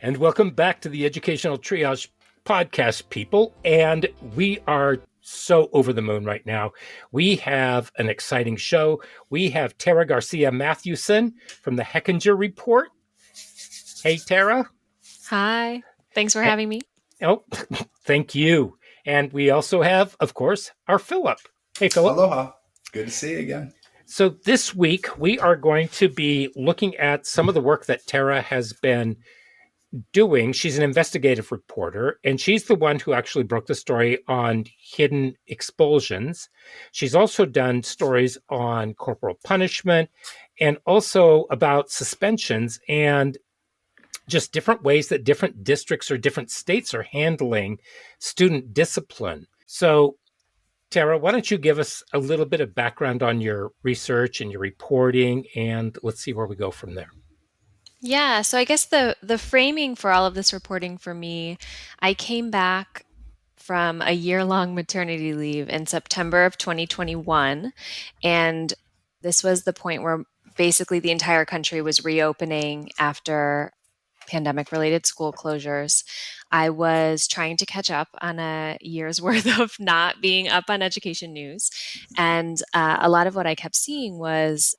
And welcome back to the Educational Triage podcast, people. And we are so over the moon right now. We have an exciting show. We have Tara Garcia Mathewson from the Hechinger Report. Hey, Tara. Hi. Thanks for having me. Oh, thank you. And we also have, of course, our Philip. Hey, Philip. Aloha. Good to see you again. So this week, we are going to be looking at some of the work that Tara has been doing. She's an investigative reporter, and she's the one who actually broke the story on hidden expulsions. She's also done stories on corporal punishment and also about suspensions and just different ways that different districts or different states are handling student discipline. So, Tara, why don't you give us a little bit of background on your research and your reporting, and let's see where we go from there. Yeah, so I guess the framing for all of this reporting for me, I came back from a year-long maternity leave in September of 2021, and this was the point where basically the entire country was reopening after pandemic-related school closures. I was trying to catch up on a year's worth of not being up on education news, and a lot of what I kept seeing was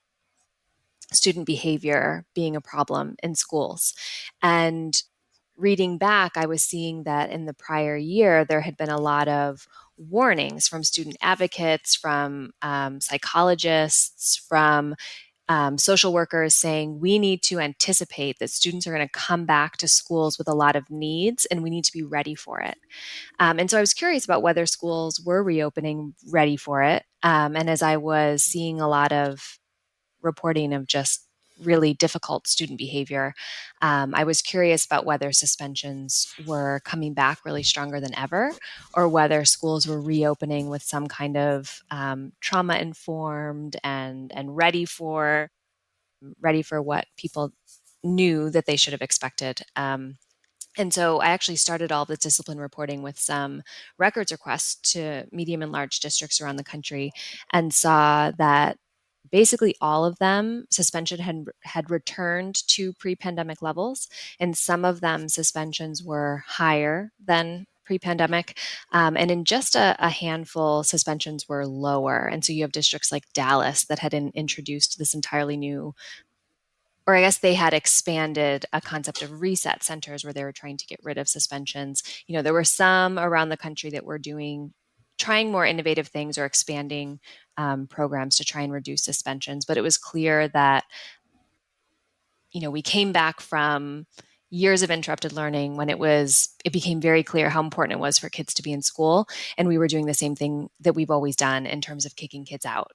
student behavior being a problem in schools. And reading back, I was seeing that in the prior year, there had been a lot of warnings from student advocates, from psychologists, from social workers saying we need to anticipate that students are going to come back to schools with a lot of needs and we need to be ready for it. And so I was curious about whether schools were reopening ready for it. And as I was seeing a lot of reporting of just really difficult student behavior. I was curious about whether suspensions were coming back really stronger than ever, or whether schools were reopening with some kind of trauma informed and ready for what people knew that they should have expected. And so I actually started all this discipline reporting with some records requests to medium and large districts around the country, and saw that basically all of them suspension had returned to pre-pandemic levels, and some of them suspensions were higher than pre-pandemic, and in just a handful suspensions were lower. And so you have districts like Dallas that had introduced this entirely new, or I guess they had expanded a concept of reset centers where they were trying to get rid of suspensions. There were some around the country that were trying more innovative things or expanding programs to try and reduce suspensions. But it was clear that, we came back from years of interrupted learning when it became very clear how important it was for kids to be in school. And we were doing the same thing that we've always done in terms of kicking kids out.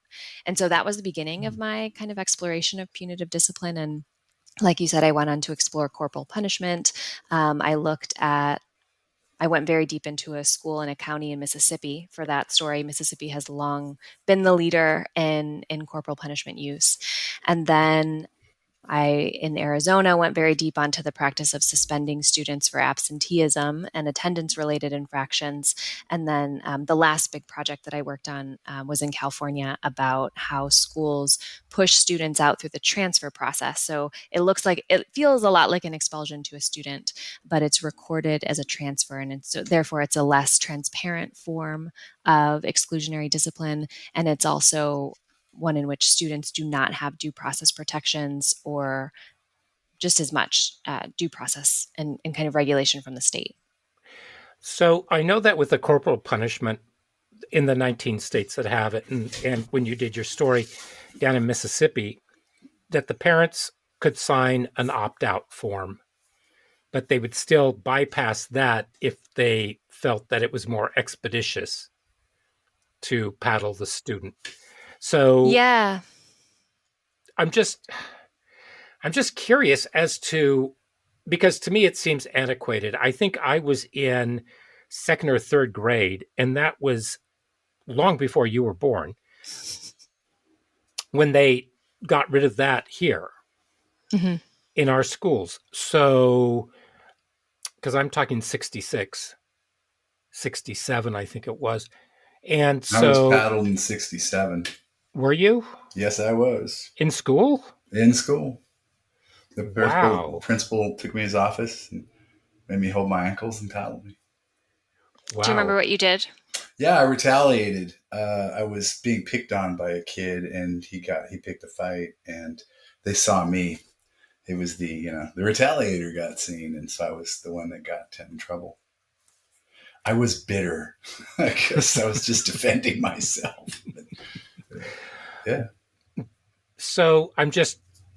And so that was the beginning of my kind of exploration of punitive discipline. And like you said, I went on to explore corporal punishment. I went very deep into a school in a county in Mississippi for that story. Mississippi has long been the leader in corporal punishment use. And then in Arizona, went very deep onto the practice of suspending students for absenteeism and attendance-related infractions. And then the last big project that I worked on was in California about how schools push students out through the transfer process. So it feels a lot like an expulsion to a student, but it's recorded as a transfer, and therefore it's a less transparent form of exclusionary discipline, and it's also one in which students do not have due process protections or just as much due process and kind of regulation from the state. So I know that with the corporal punishment in the 19 states that have it, and when you did your story down in Mississippi, that the parents could sign an opt-out form, but they would still bypass that if they felt that it was more expeditious to paddle the student. So Yeah. I'm just curious as to, because to me it seems antiquated. I think I was in second or third grade, and that was long before you were born, when they got rid of that here Mm-hmm. in our schools. So, because I'm talking 66, 67, I think it was. And I was so, paddled in 67. were you Yes, I was. in school? In school. The Wow. principal took me to his office and Made me hold my ankles and paddle me. Wow. Do you remember what you did? Yeah, I retaliated. I was being picked on by a kid, and he picked a fight, and they saw me. It was the retaliator got seen, and so I was the one that got in trouble. I was bitter. I guess I was just defending myself. Yeah. So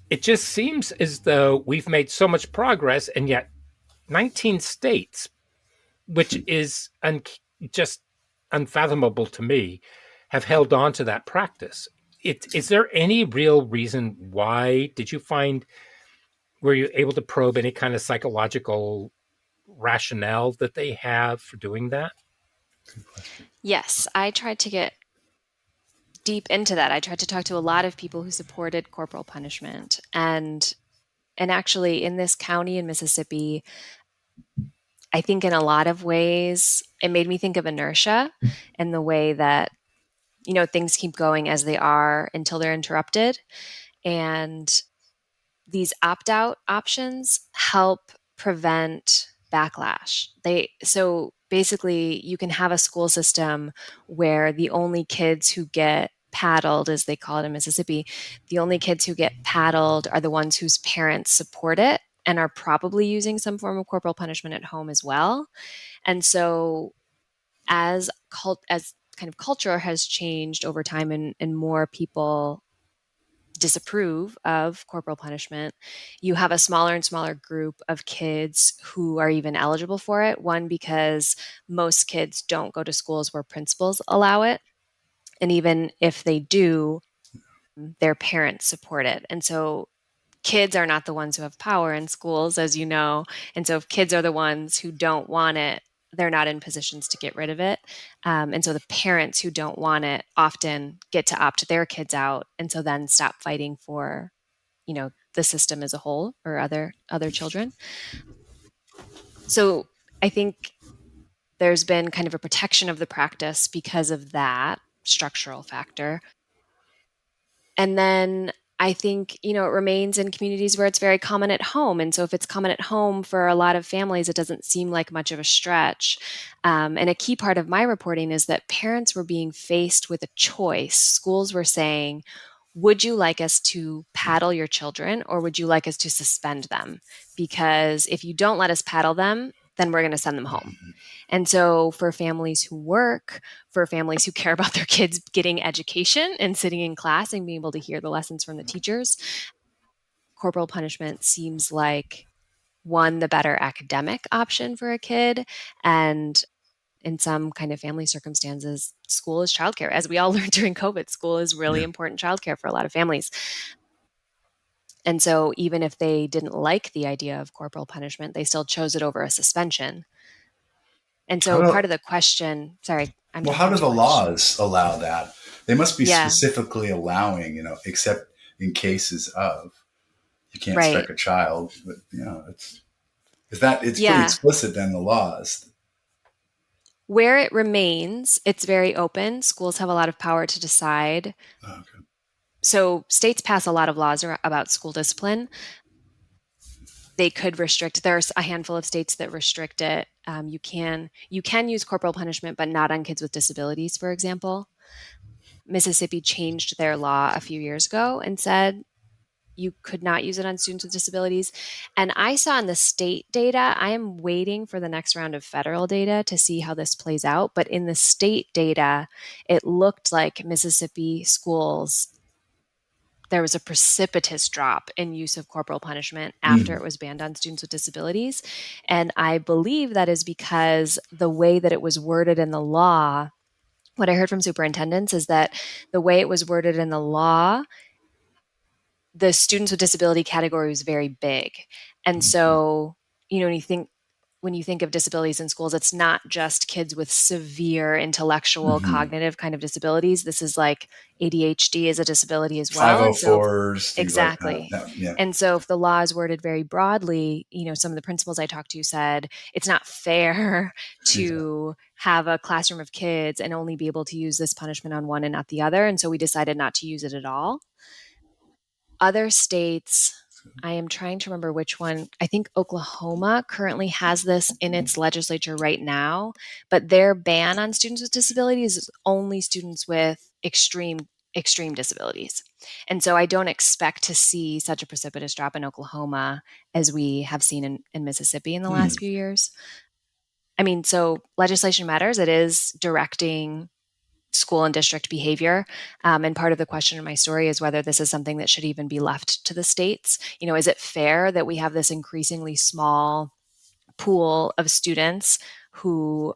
it just seems as though we've made so much progress, and yet 19 states, which is just unfathomable to me, have held on to that practice. Is there any real reason why? Were you able to probe any kind of psychological rationale that they have for doing that? Yes, I tried to get deep into that. I tried to talk to a lot of people who supported corporal punishment. And actually in this county in Mississippi, I think in a lot of ways, it made me think of inertia and the way that, things keep going as they are until they're interrupted. And these opt-out options help prevent backlash. So basically you can have a school system where the only kids who get paddled, as they call it in Mississippi, the only kids who get paddled are the ones whose parents support it and are probably using some form of corporal punishment at home as well. And so as kind of culture has changed over time and more people disapprove of corporal punishment, you have a smaller and smaller group of kids who are even eligible for it. One, because most kids don't go to schools where principals allow it. And even if they do, their parents support it. And so kids are not the ones who have power in schools, as you know. And so if kids are the ones who don't want it, they're not in positions to get rid of it. And so the parents who don't want it often get to opt their kids out, and so then stop fighting for, the system as a whole or other children. So I think there's been kind of a protection of the practice because of that structural factor. And then I think, it remains in communities where it's very common at home. And so if it's common at home for a lot of families, it doesn't seem like much of a stretch. And a key part of my reporting is that parents were being faced with a choice. Schools were saying, would you like us to paddle your children, or would you like us to suspend them? Because if you don't let us paddle them, then we're going to send them home. And so for families who work, for families who care about their kids getting education and sitting in class and being able to hear the lessons from the teachers, corporal punishment seems like, one, the better academic option for a kid. And in some kind of family circumstances, school is childcare. As we all learned during COVID, school is really important childcare for a lot of families. And so even if they didn't like the idea of corporal punishment, they still chose it over a suspension. And so part of the question, sorry, how do the laws allow that? They must be specifically allowing, except in cases of you can't strike a child, but it's pretty explicit in the laws. Where it remains, it's very open. Schools have a lot of power to decide. Oh, okay. So states pass a lot of laws about school discipline. They could restrict. There's a handful of states that restrict it. You can use corporal punishment, but not on kids with disabilities, for example. Mississippi changed their law a few years ago and said you could not use it on students with disabilities. And I saw in the state data, I am waiting for the next round of federal data to see how this plays out. But in the state data, it looked like Mississippi schools, there was a precipitous drop in use of corporal punishment after it was banned on students with disabilities. And I believe that is because the way that it was worded in the law, what I heard from superintendents is that the way it was worded in the law, the students with disability category was very big. And so, when you think of disabilities in schools, it's not just kids with severe intellectual, cognitive kind of disabilities. This is like ADHD is a disability as well. 504s. Exactly. Like yeah. And so if the law is worded very broadly, some of the principals I talked to said it's not fair to have a classroom of kids and only be able to use this punishment on one and not the other. And so we decided not to use it at all. Other states I am trying to remember which one. I think Oklahoma currently has this in its legislature right now, but their ban on students with disabilities is only students with extreme disabilities. And so I don't expect to see such a precipitous drop in Oklahoma as we have seen in Mississippi in the last few years. I mean, so legislation matters. It is directing school and district behavior. And part of the question in my story is whether this is something that should even be left to the states. You know, is it fair that we have this increasingly small pool of students who,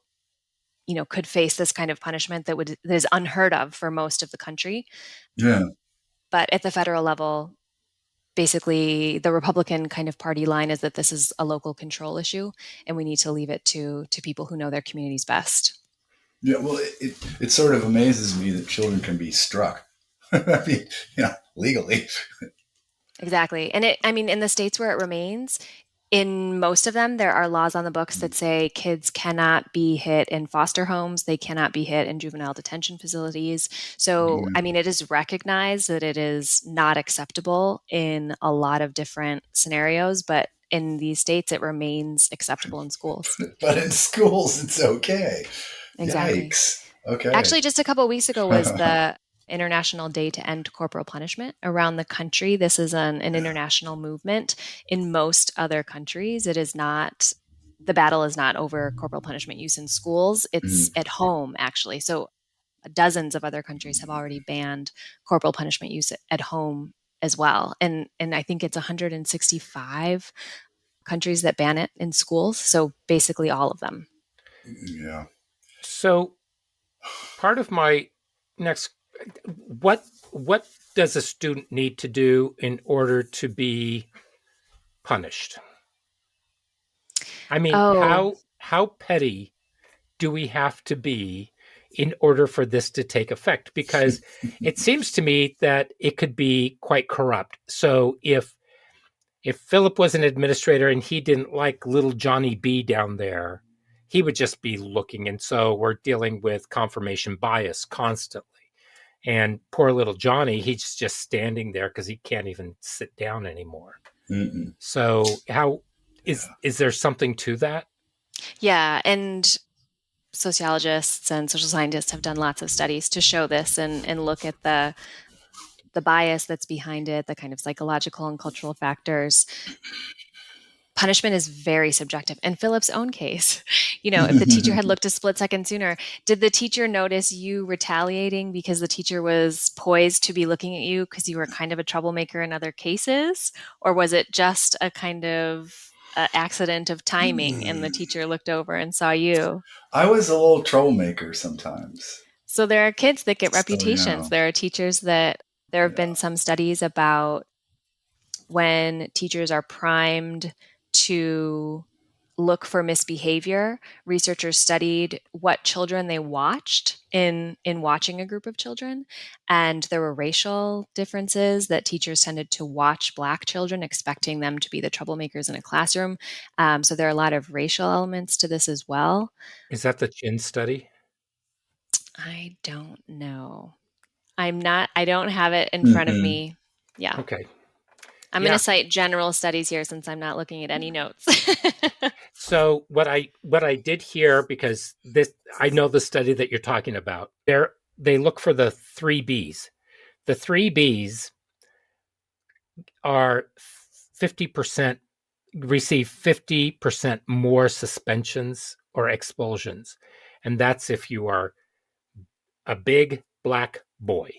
you know, could face this kind of punishment that is unheard of for most of the country? Yeah. But at the federal level, basically the Republican kind of party line is that this is a local control issue and we need to leave it to people who know their communities best. Yeah, well, it sort of amazes me that children can be struck. I mean, legally. Exactly. And I mean, in the states where it remains, in most of them, there are laws on the books that say kids cannot be hit in foster homes. They cannot be hit in juvenile detention facilities. So, I mean, it is recognized that it is not acceptable in a lot of different scenarios, but in these states, it remains acceptable in schools. But in schools, it's okay. Exactly. Yikes. Okay. Actually, just a couple of weeks ago was the International Day to End Corporal Punishment around the country. This is an international movement. In most other countries, it is not, the battle is not over corporal punishment use in schools. It's at home, actually. So dozens of other countries have already banned corporal punishment use at home as well. And I think it's 165 countries that ban it in schools. So basically all of them. Yeah. So part of my next, what does a student need to do in order to be punished? I mean, how petty do we have to be in order for this to take effect? Because it seems to me that it could be quite corrupt. So if Philip was an administrator and he didn't like little Johnny B down there, he would just be looking. And so we're dealing with confirmation bias constantly. And poor little Johnny, he's just standing there because he can't even sit down anymore. Mm-mm. So how is there something to that? Yeah. And sociologists and social scientists have done lots of studies to show this and look at the bias that's behind it, the kind of psychological and cultural factors. Punishment is very subjective. In Philip's own case, you know, if the teacher had looked a split second sooner, did the teacher notice you retaliating because the teacher was poised to be looking at you because you were kind of a troublemaker in other cases? Or was it just a kind of accident of timing and the teacher looked over and saw you? I was a little troublemaker sometimes. So there are kids that get reputations. Yeah. There are teachers that there have been some studies about when teachers are primed to look for misbehavior. Researchers studied what children they watched in watching a group of children, and there were racial differences that teachers tended to watch Black children, expecting them to be the troublemakers in a classroom. So there are a lot of racial elements to this as well. Is that the Chin study? I don't know. I don't have it in front of me. Yeah. Okay. I'm going to cite general studies here since I'm not looking at any notes. So what I did here, because I know the study that you're talking about, they look for the 3 Bs. The 3 Bs are 50%, receive 50% more suspensions or expulsions. And that's if you are a big Black boy.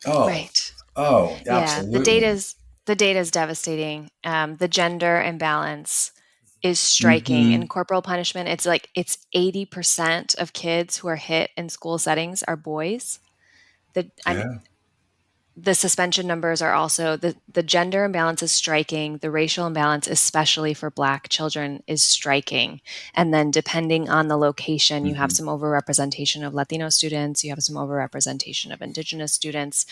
Oh, right. Oh, yeah. absolutely. The data is devastating. The gender imbalance is striking. In corporal punishment, it's 80% of kids who are hit in school settings are boys. The suspension numbers are also, the gender imbalance is striking. The racial imbalance, especially for Black children, is striking. And then depending on the location, you have some overrepresentation of Latino students, you have some overrepresentation of Indigenous students,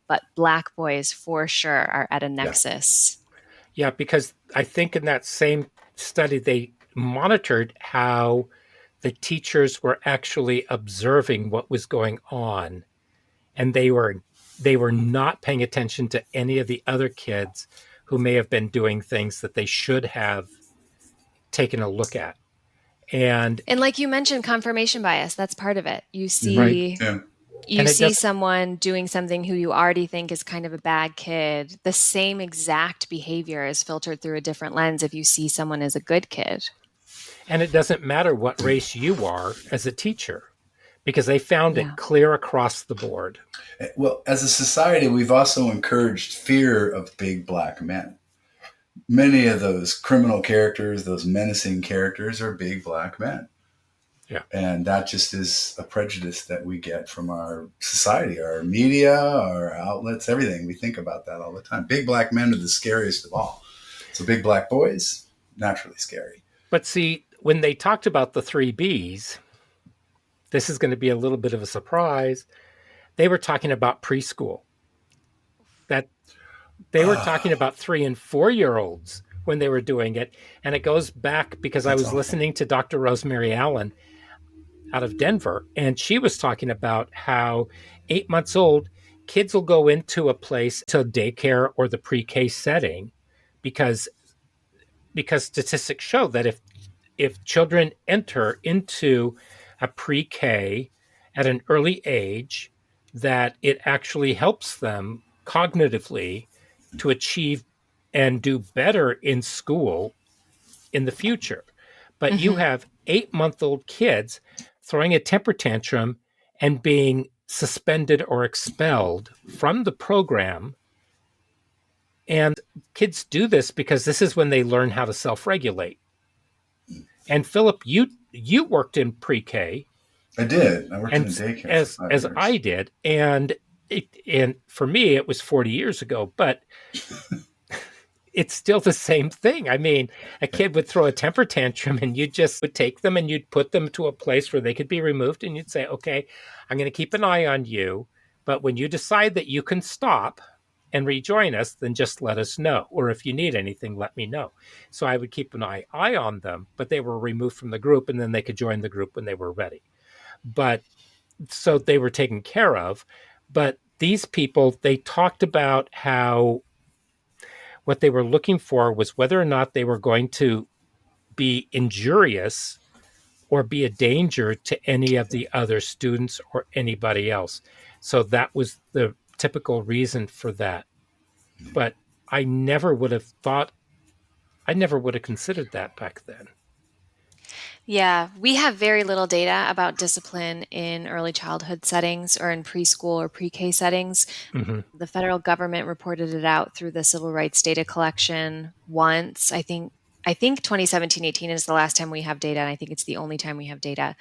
but Black boys for sure are at a nexus. Yeah, because I think in that same study, they monitored how the teachers were actually observing what was going on, and they were not paying attention to any of the other kids who may have been doing things that they should have taken a look at. And like you mentioned, confirmation bias, that's part of it. You right. see Yeah. you see someone doing something who you already think is kind of a bad kid. The same exact behavior is filtered through a different lens if you see someone as a good kid. And it doesn't matter what race you are as a teacher, because they found Yeah. it clear across the board. Well, as a society, we've also encouraged fear of big black men. Many of those criminal characters, those menacing characters, are big black men. Yeah. And that just is a prejudice that we get from our society, our media, our outlets, everything. We think about that all the time. Big black men are the scariest of all. So big black boys, naturally scary. But see, when they talked about the 3 Bs, this is going to be a little bit of a surprise. They were talking about preschool. That they were talking about 3 and 4-year-olds when they were doing it. And it goes back because I was awful. listening to Dr. Rosemary Allen out of Denver, and she was talking about how 8 months old kids will go into a place to daycare or the pre-K setting because statistics show that if children enter into a pre-K at an early age, that it actually helps them cognitively to achieve and do better in school in the future. But you have 8-month-old kids throwing a temper tantrum and being suspended or expelled from the program. And kids do this because this is when they learn how to self-regulate. And Philip, you worked in pre-K. I did. I worked in a and daycare as for 5 as years. I did, and for me it was 40 years ago, but it's still the same thing. I mean, a kid would throw a temper tantrum and you just would take them and you'd put them to a place where they could be removed, and you'd say, okay, I'm going to keep an eye on you, but when you decide that you can stop and rejoin us, then just let us know. Or if you need anything, let me know. So I would keep an eye on them, but they were removed from the group, and then they could join the group when they were ready. But so they were taken care of. But these people, they talked about how what they were looking for was whether or not they were going to be injurious or be a danger to any of the other students or anybody else. So that was the typical reason for that. But I never would have considered that back then. Yeah, we have very little data about discipline in early childhood settings or in preschool or pre-K settings. Mm-hmm. The federal government reported it out through the civil rights data collection once. I think 2017-18 is the last time we have data, and I think it's the only time we have data.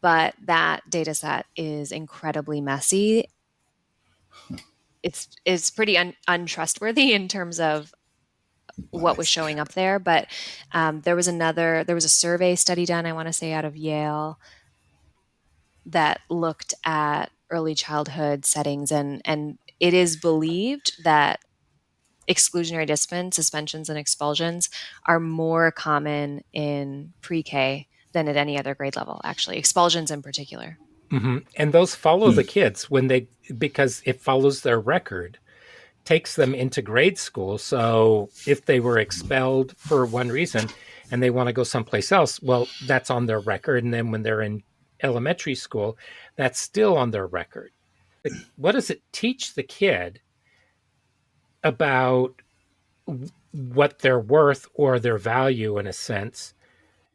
But that data set is incredibly messy. It's pretty untrustworthy in terms of what was showing up there. But there was a survey study done, I want to say out of Yale, that looked at early childhood settings, and it is believed that exclusionary discipline, suspensions and expulsions, are more common in pre-K than at any other grade level, actually, expulsions in particular. Mm-hmm. And those follow the kids because it follows their record, takes them into grade school. So if they were expelled for one reason and they want to go someplace else, well, that's on their record. And then when they're in elementary school, that's still on their record. What does it teach the kid about what they're worth or their value, in a sense,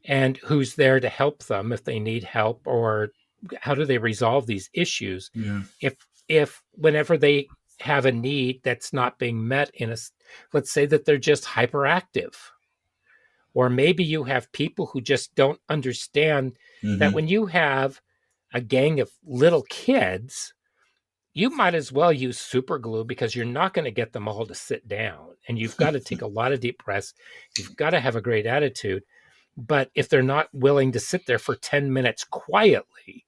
and who's there to help them if they need help, or how do they resolve these issues? Yeah. If whenever they have a need that's not being met let's say that they're just hyperactive, or maybe you have people who just don't understand that when you have a gang of little kids, you might as well use super glue, because you're not going to get them all to sit down, and you've got to take a lot of deep breaths. You've got to have a great attitude. But if they're not willing to sit there for 10 minutes quietly,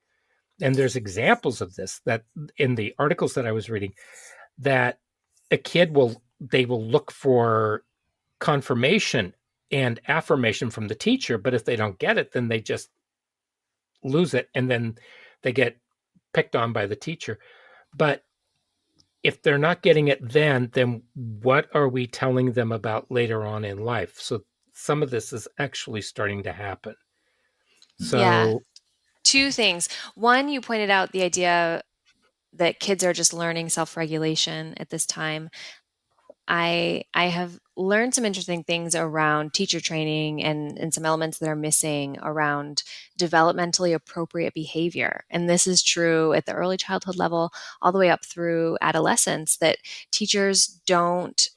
and there's examples of this that in the articles that I was reading, that they will look for confirmation and affirmation from the teacher, but if they don't get it, then they just lose it, and then they get picked on by the teacher. But if they're not getting it then what are we telling them about later on in life? So some of this is actually starting to happen. Yeah. So Two things. One, you pointed out the idea that kids are just learning self-regulation at this time. I have learned some interesting things around teacher training and some elements that are missing around developmentally appropriate behavior. And this is true at the early childhood level all the way up through adolescence, that teachers don't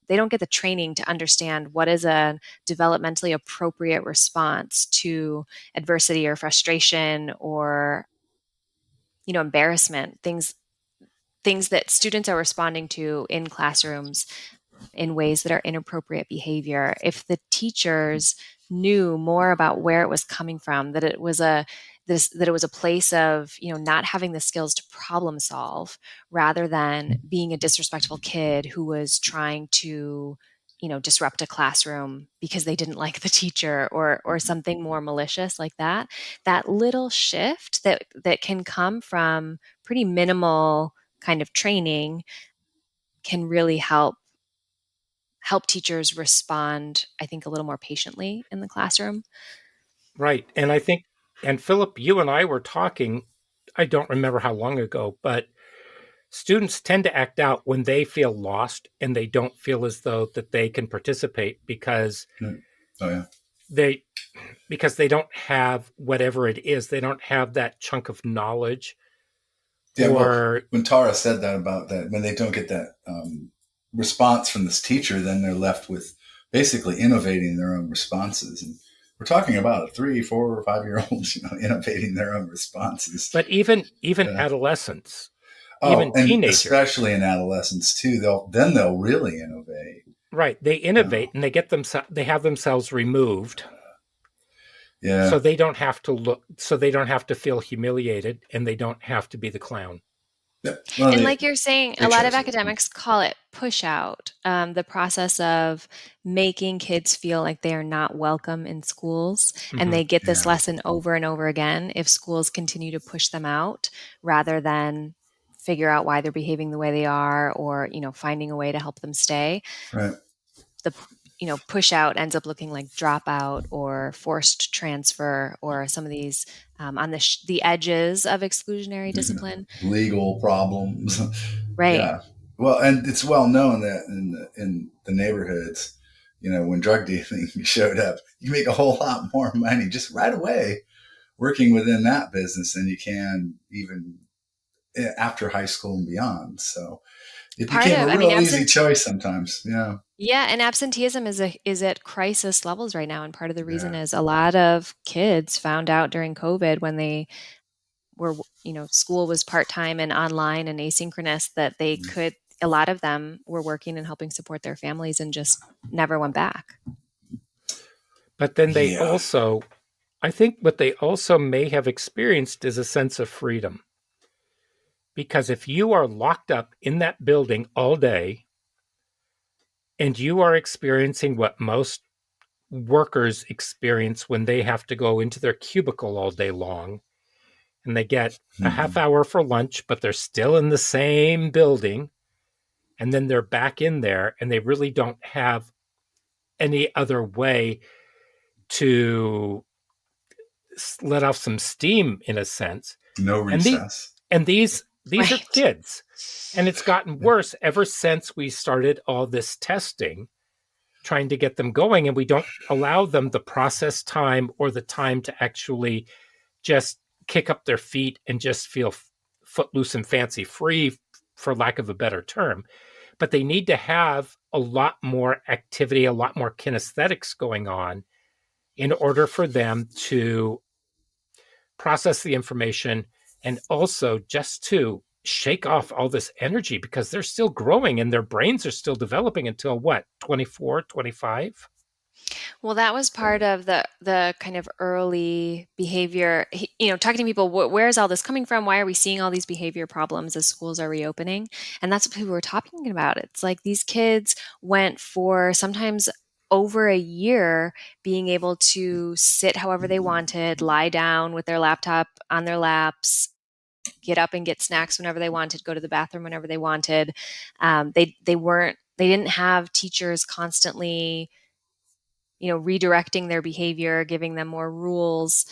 get the training to understand what is a developmentally appropriate response to adversity or frustration or embarrassment, things that students are responding to in classrooms in ways that are inappropriate behavior. If the teachers knew more about where it was coming from, that it was a place of not having the skills to problem solve, rather than being a disrespectful kid who was trying to disrupt a classroom because they didn't like the teacher, or something more malicious like that. That little shift that can come from pretty minimal kind of training can really help teachers respond, I think, a little more patiently in the classroom. right. And I think, and Philip, you and I were talking, I don't remember how long ago, but students tend to act out when they feel lost and they don't feel as though that they can participate because Oh yeah. they because they don't have whatever it is. They don't have that chunk of knowledge Yeah, well, or when Tara said that about that, when they don't get that response from this teacher, then they're left with basically innovating their own responses. And we're talking about 3, 4, or 5 year olds, innovating their own responses. but even adolescents, Oh, even and teenagers, especially in adolescence too, they'll really innovate. right? They innovate and they have themselves removed Yeah. so they don't have to look, so they don't have to feel humiliated and they don't have to be the clown. Yeah. Well, And like you're saying, they a lot of chose it. academics call it push out, the process of making kids feel like they are not welcome in schools. And Mm-hmm. they get this Yeah. lesson over and over again if schools continue to push them out rather than figure out why they're behaving the way they are, or finding a way to help them stay. Right. The push out ends up looking like dropout or forced transfer, or some of these on the edges of exclusionary discipline. Legal problems. Right. Yeah. Well, and it's well known that in the neighborhoods, when drug dealing showed up, you make a whole lot more money just right away working within that business than you can even after high school and beyond. So it Part became of, a I mean, real easy choice sometimes. Yeah. yeah, and absenteeism is at crisis levels right now, and part of the reason Yeah. is a lot of kids found out during COVID, when they were, school was part-time and online and asynchronous, that a lot of them were working and helping support their families and just never went back. But then Yeah. I think what they also may have experienced is a sense of freedom. Because if you are locked up in that building all day and you are experiencing what most workers experience when they have to go into their cubicle all day long and they get a half Mhm. hour for lunch, but they're still in the same building and then they're back in there and they really don't have any other way to let off some steam in a sense. No And recess. these are Right. kids. And it's gotten worse ever since we started all this testing, trying to get them going, and we don't allow them the process time or the time to actually just kick up their feet and just feel footloose and fancy free, for lack of a better term. But they need to have a lot more activity, a lot more kinesthetics going on in order for them to process the information and also just to shake off all this energy, because they're still growing and their brains are still developing until what, 24, 25? Well, that was part of the kind of early behavior, talking to people, where is all this coming from? Why are we seeing all these behavior problems as schools are reopening? And that's what people were talking about. It's like these kids went for sometimes over a year being able to sit however they wanted, lie down with their laptop on their laps, get up and get snacks whenever they wanted, go to the bathroom whenever they wanted. They didn't have teachers constantly, redirecting their behavior, giving them more rules.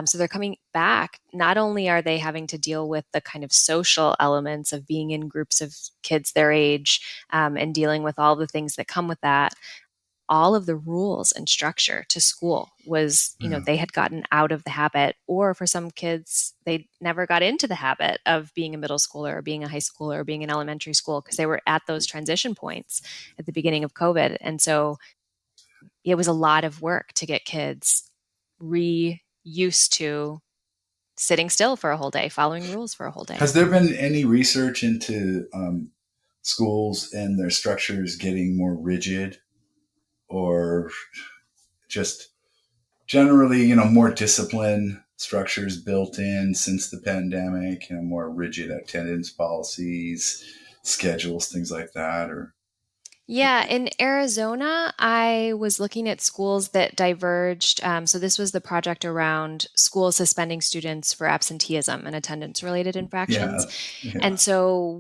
So they're coming back. Not only are they having to deal with the kind of social elements of being in groups of kids their age, and dealing with all the things that come with that, all of the rules and structure to school was, Yeah. they had gotten out of the habit, or for some kids, they never got into the habit of being a middle schooler or being a high schooler or being in elementary school because they were at those transition points at the beginning of COVID. And so it was a lot of work to get kids used to sitting still for a whole day, following rules for a whole day. Has there been any research into schools and their structures getting more rigid, or just generally, more discipline structures built in since the pandemic, more rigid attendance policies, schedules, things like that? Or Yeah, in Arizona, I was looking at schools that diverged. So this was the project around schools suspending students for absenteeism and attendance-related yeah, infractions. yeah. And so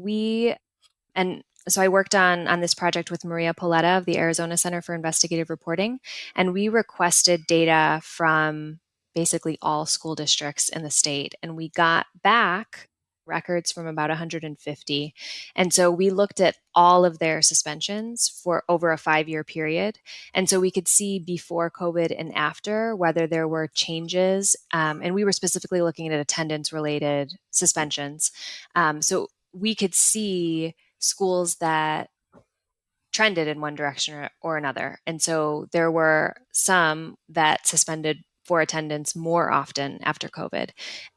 I worked on this project with Maria Paletta of the Arizona Center for Investigative Reporting, and we requested data from basically all school districts in the state, and we got back records from about 150. And so we looked at all of their suspensions for over a 5-year period. And so we could see before COVID and after whether there were changes. And we were specifically looking at attendance related suspensions. So we could see schools that trended in one direction or another. And so there were some that suspended for attendance more often after COVID.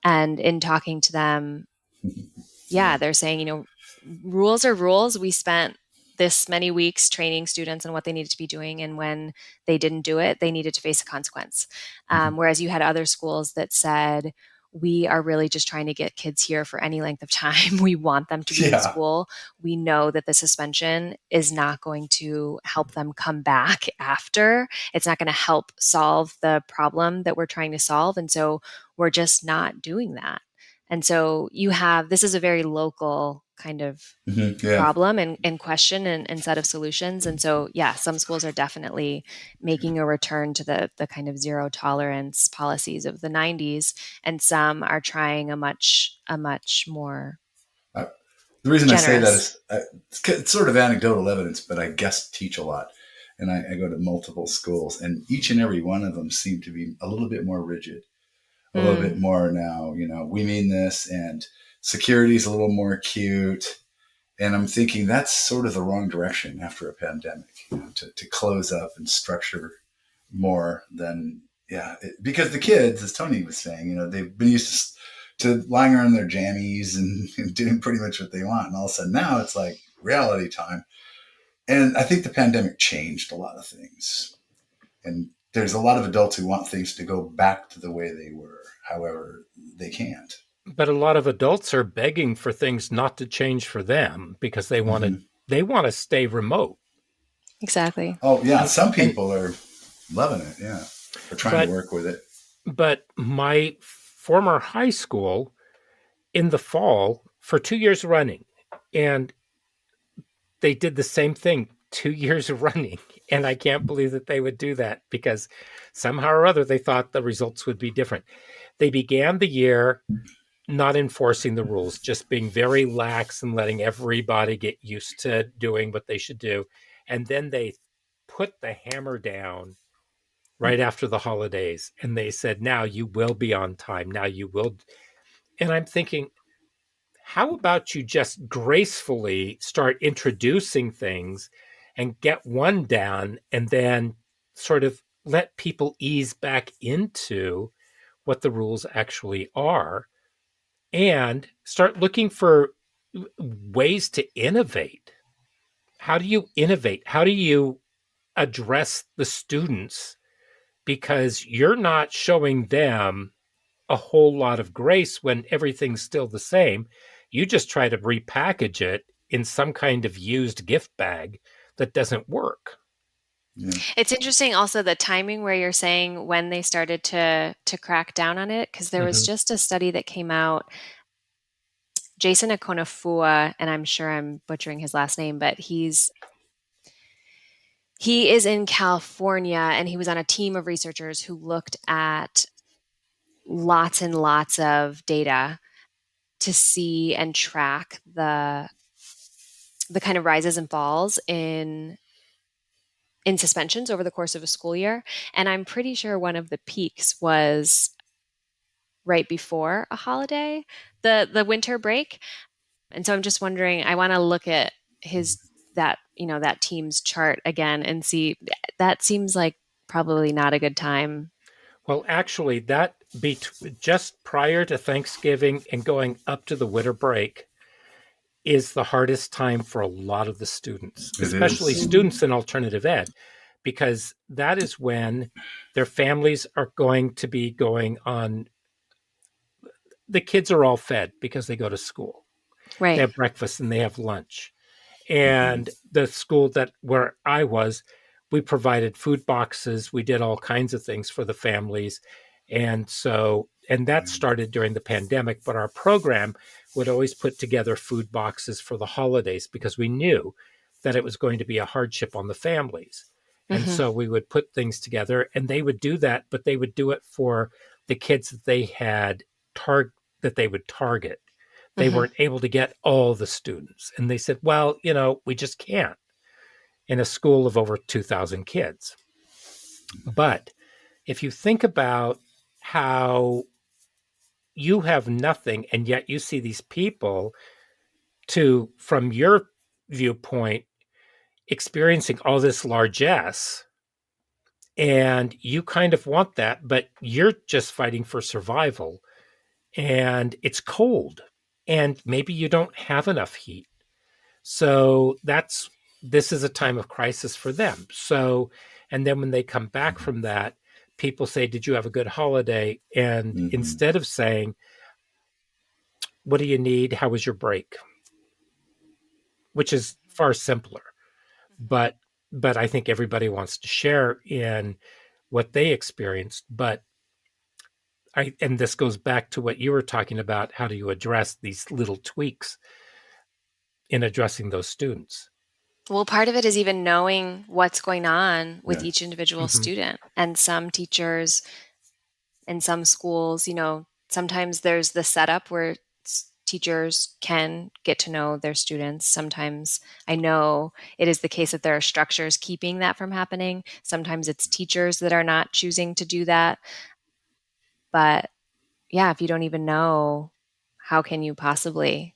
And in talking to them, Yeah. they're saying, rules are rules. We spent this many weeks training students on what they needed to be doing. And when they didn't do it, they needed to face a consequence. Whereas you had other schools that said, we are really just trying to get kids here for any length of time. We want them to be in Yeah. school. We know that the suspension is not going to help them come back after. It's not going to help solve the problem that we're trying to solve. And so we're just not doing that. And so this is a very local kind of Yeah. problem and question and set of solutions. And so, some schools are definitely making a return to the kind of zero tolerance policies of the 90s, and some are trying a much more The reason I say that generous. is it's sort of anecdotal evidence, but I guest teach a lot. And I go to multiple schools, and each and every one of them seem to be a little bit more rigid, a little bit more now, we mean this, and security is a little more acute. And I'm thinking that's sort of the wrong direction after a pandemic, to close up and structure more than, because the kids, as Tony was saying, they've been used to lying around in their jammies and doing pretty much what they want. And all of a sudden now it's like reality time. And I think the pandemic changed a lot of things. And there's a lot of adults who want things to go back to the way they were. However, they can't. But a lot of adults are begging for things not to change for them because they want to stay remote. Exactly. Oh yeah, some people are loving it. Yeah, they're trying to work with it. But my former high school, in the fall for 2 years running, and they did the same thing 2 years running, and I can't believe that they would do that because somehow or other they thought the results would be different. They began the year not enforcing the rules, just being very lax and letting everybody get used to doing what they should do. And then they put the hammer down right after the holidays. And they said, now you will be on time. Now you will. And I'm thinking, how about you just gracefully start introducing things and get one down and then sort of let people ease back into what the rules actually are and start looking for ways to innovate. How do you innovate? How do you address the students? Because you're not showing them a whole lot of grace when everything's still the same. You just try to repackage it in some kind of used gift bag that doesn't work. Yeah. It's interesting also the timing where you're saying when they started to crack down on it, because there was just a study that came out Jason Akonafua, and I'm sure I'm butchering his last name, but he is in California, and he was on a team of researchers who looked at lots and lots of data to see and track the kind of rises and falls in suspensions over the course of a school year. And I'm pretty sure one of the peaks was right before a holiday, the winter break. And so I'm just wondering, I want to look at that team's chart again and see. That seems like probably not a good time. Well, actually, that just prior to Thanksgiving and going up to the winter break is the hardest time for a lot of the students, especially students in alternative ed, because that is when their families are going to be going on. The kids are all fed because they go to school. Right. They have breakfast and they have lunch. And the school where I was, we provided food boxes. We did all kinds of things for the families. And that started during the pandemic, but our program would always put together food boxes for the holidays because we knew that it was going to be a hardship on the families. And so we would put things together, and they would do that, but they would do it for the kids that they had that they would target. They weren't able to get all the students. And they said, well, we just can't in a school of over 2,000 kids. But if you think about how you have nothing, and yet you see these people from your viewpoint, experiencing all this largesse, and you kind of want that, but you're just fighting for survival, and it's cold, and maybe you don't have enough heat. So this is a time of crisis for them. So, and then when they come back from that, people say, did you have a good holiday? And instead of saying, what do you need? How was your break? Which is far simpler. But I think everybody wants to share in what they experienced. But and this goes back to what you were talking about. How do you address these little tweaks in addressing those students? Well, part of it is even knowing what's going on with each individual student. And some teachers in some schools, sometimes there's the setup where teachers can get to know their students. Sometimes I know it is the case that there are structures keeping that from happening. Sometimes it's teachers that are not choosing to do that. But yeah, if you don't even know, how can you possibly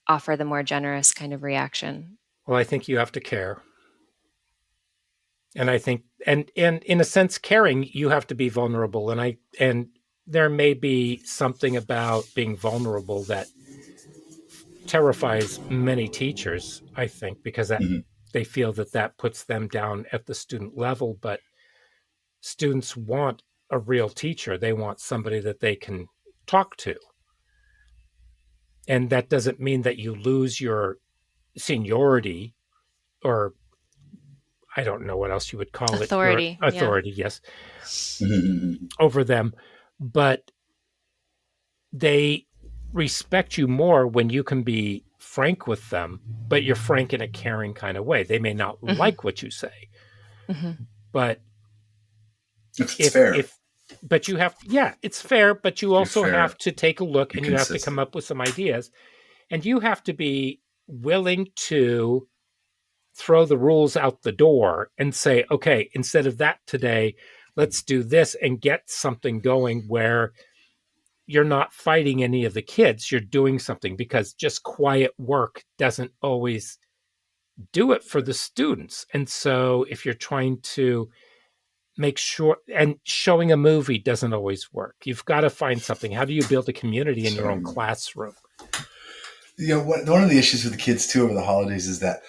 offer the more generous kind of reaction? Well, I think you have to care. And I think, and in a sense, caring, you have to be vulnerable. And there may be something about being vulnerable that terrifies many teachers, I think, because they feel that puts them down at the student level. But students want a real teacher. They want somebody that they can talk to. And that doesn't mean that you lose your seniority, or I don't know what else you would call authority, it. Authority, yes, over them. But they respect you more when you can be frank with them, but you're frank in a caring kind of way. They may not like what you say, but it's fair. But you have, it's fair, but you also have to take a look and you have to come up with some ideas, and you have to be willing to throw the rules out the door and say, okay, instead of that today, let's do this and get something going where you're not fighting any of the kids. You're doing something, because just quiet work doesn't always do it for the students. And so if you're trying to make sure, and showing a movie doesn't always work. You've got to find something. How do you build a community in your own classroom? One of the issues with the kids too over the holidays is that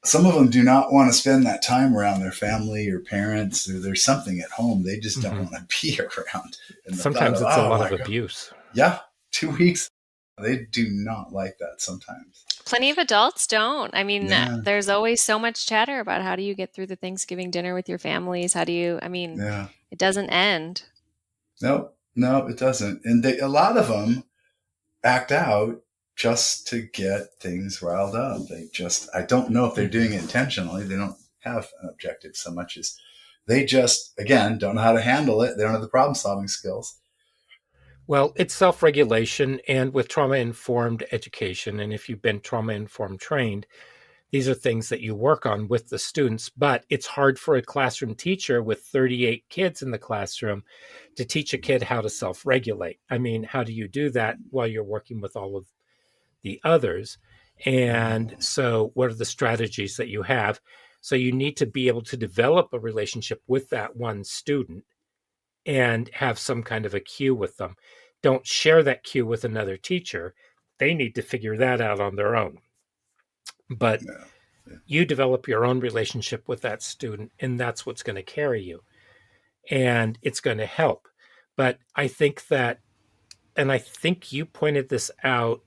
some of them do not want to spend that time around their family or parents, or there's something at home they just don't want to be around. And sometimes it's a lot of abuse. Yeah, 2 weeks. They do not like that sometimes. Plenty of adults don't. I mean, there's always so much chatter about how do you get through the Thanksgiving dinner with your families? How do you, it doesn't end. No, it doesn't. And a lot of them act out just to get things riled up. I don't know if they're doing it intentionally. They don't have an objective so much as they just, again, don't know how to handle it. They don't have the problem solving skills. Well, it's self regulation and with trauma informed education. And if you've been trauma informed trained, these are things that you work on with the students. But it's hard for a classroom teacher with 38 kids in the classroom to teach a kid how to self regulate. I mean, how do you do that while you're working with all of the others? And so, what are the strategies that you have? So, you need to be able to develop a relationship with that one student and have some kind of a cue with them. Don't share that cue with another teacher. They need to figure that out on their own. But Yeah. Yeah. you develop your own relationship with that student, and that's what's going to carry you. And it's going to help. But I think that, and I think you pointed this out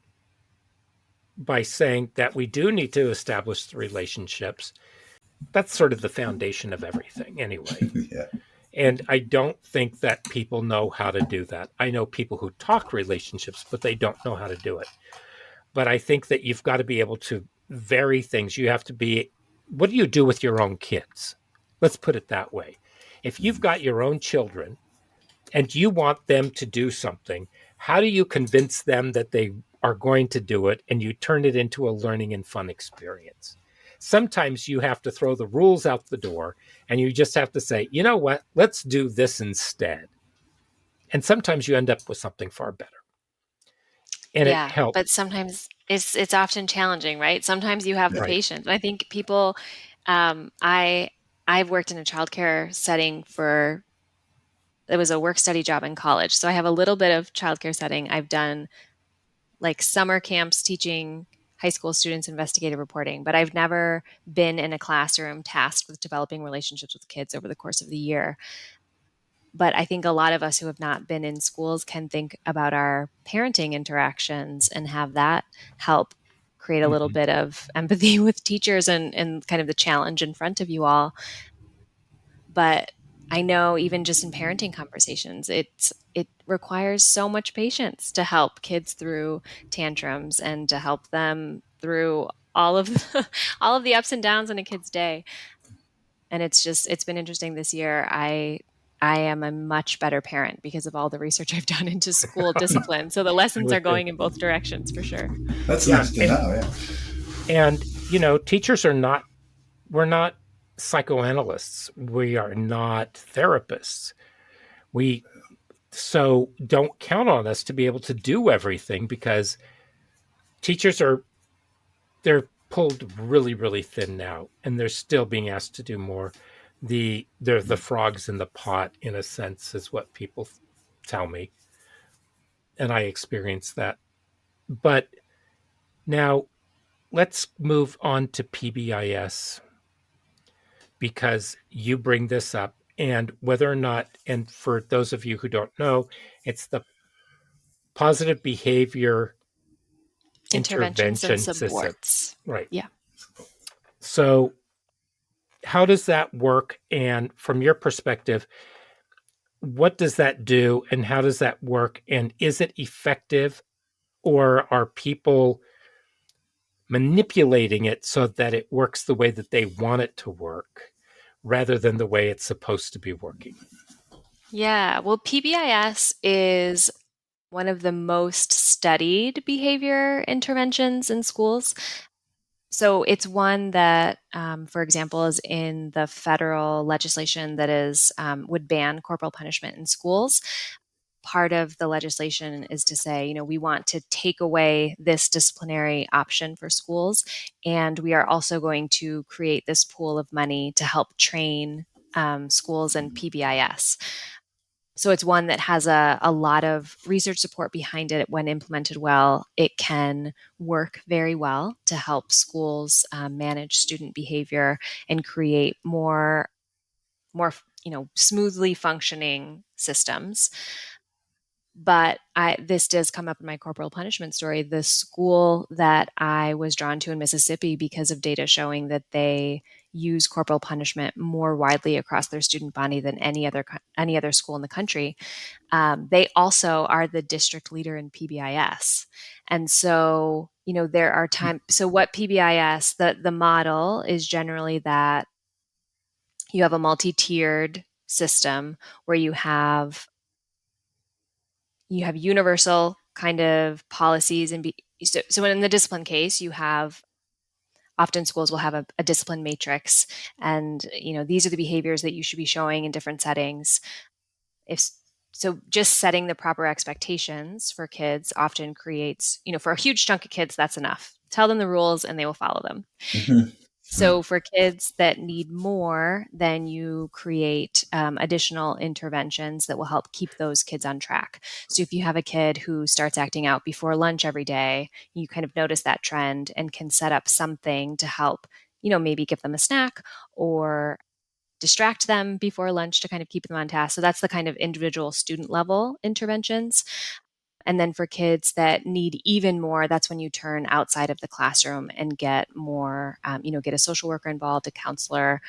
by saying that we do need to establish the relationships. That's sort of the foundation of everything, anyway. Yeah. And I don't think that people know how to do that. I know people who talk relationships, but they don't know how to do it. But I think that you've got to be able to vary things. You have to be, what do you do with your own kids? Let's put it that way. If you've got your own children and you want them to do something, how do you convince them that they are going to do it and you turn it into a learning and fun experience? Sometimes you have to throw the rules out the door and you just have to say, you know what, let's do this instead. And sometimes you end up with something far better. And it Yeah, helps. but sometimes it's often challenging, right? Sometimes you have the Right. patience. I think people, I I've worked in a childcare setting for it was a work study job in college, so I have a little bit of childcare setting. I've done like summer camps teaching high school students investigative reporting, but I've never been in a classroom tasked with developing relationships with kids over the course of the year. But I think a lot of us who have not been in schools can think about our parenting interactions and have that help create a little Mhm. bit of empathy with teachers and kind of the challenge in front of you all. But I know even just in parenting conversations, it requires so much patience to help kids through tantrums and to help them through all of all of the ups and downs in a kid's day. And it's been interesting this year. I am a much better parent because of all the research I've done into school discipline. So the I lessons are would think. going in both directions for sure. That's Yeah. nice to know. Yeah. And, teachers are not, we're not psychoanalysts. We are not therapists. We, so don't count on us to be able to do everything because teachers are, they're pulled really, really thin now, and they're still being asked to do more. They're the frogs in the pot, in a sense, is what people tell me, and I experience that. But now let's move on to PBIS because you bring this up, and whether or not, and for those of you who don't know, it's the positive behavior Interventions and intervention system, supports. right? Yeah. So how does that work? And from your perspective, what does that do and how does that work? And is it effective or are people manipulating it so that it works the way that they want it to work rather than the way it's supposed to be working? Yeah. Well, PBIS is one of the most studied behavior interventions in schools. So it's one that, for example, is in the federal legislation that is would ban corporal punishment in schools. Part of the legislation is to say, we want to take away this disciplinary option for schools, and we are also going to create this pool of money to help train schools and PBIS. So it's one that has a lot of research support behind it. When implemented well, it can work very well to help schools manage student behavior and create more smoothly functioning systems. But this does come up in my corporal punishment story. The school that I was drawn to in Mississippi, because of data showing that they use corporal punishment more widely across their student body than any other school in the country, they also are the district leader in PBIS. And so, there are times. So, what PBIS, the model is generally that you have a multi-tiered system where you have universal kind of policies so in the discipline case, you have often schools will have a discipline matrix, and these are the behaviors that you should be showing in different settings. If so, just setting the proper expectations for kids often creates, for a huge chunk of kids, that's enough. Tell them the rules and they will follow them. Mhm. So for kids that need more, then you create additional interventions that will help keep those kids on track. So if you have a kid who starts acting out before lunch every day, you kind of notice that trend and can set up something to help, maybe give them a snack or distract them before lunch to kind of keep them on task. So that's the kind of individual student level interventions. And then for kids that need even more, that's when you turn outside of the classroom and get more, get a social worker involved, a counselor,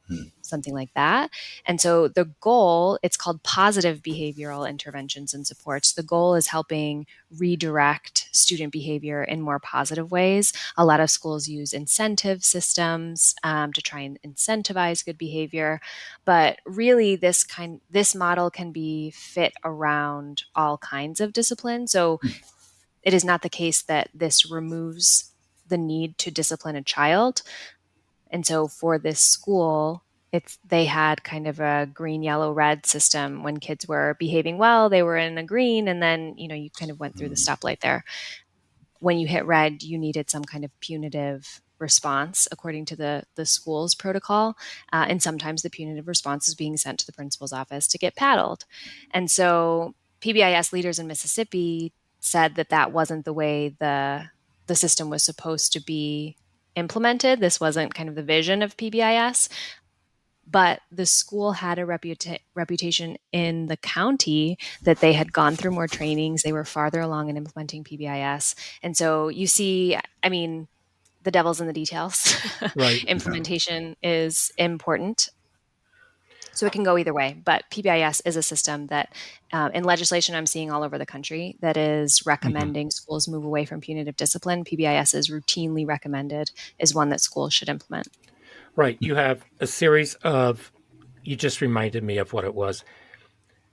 Hmm. something like that. And so the goal, it's called positive behavioral interventions and supports. The goal is helping redirect student behavior in more positive ways. A lot of schools use incentive systems to try and incentivize good behavior, but really this model can be fit around all kinds of discipline. So it is not the case that this removes the need to discipline a child. And so for this school, they had kind of a green, yellow, red system. When kids were behaving well, they were in a green, and then you kind of went through the stoplight there. When you hit red, you needed some kind of punitive response according to the school's protocol. And sometimes the punitive response is being sent to the principal's office to get paddled. And so PBIS leaders in Mississippi said that that wasn't the way the system was supposed to be implemented. This wasn't kind of the vision of PBIS, but the school had a reputation in the county that they had gone through more trainings. They were farther along in implementing PBIS. And so you see, I mean, the devil's in the details. Right. Implementation is important. So it can go either way, but PBIS is a system that, in legislation I'm seeing all over the country, that is recommending schools move away from punitive discipline. PBIS is routinely recommended as one that schools should implement. Right. You have a series of, you just reminded me of what it was.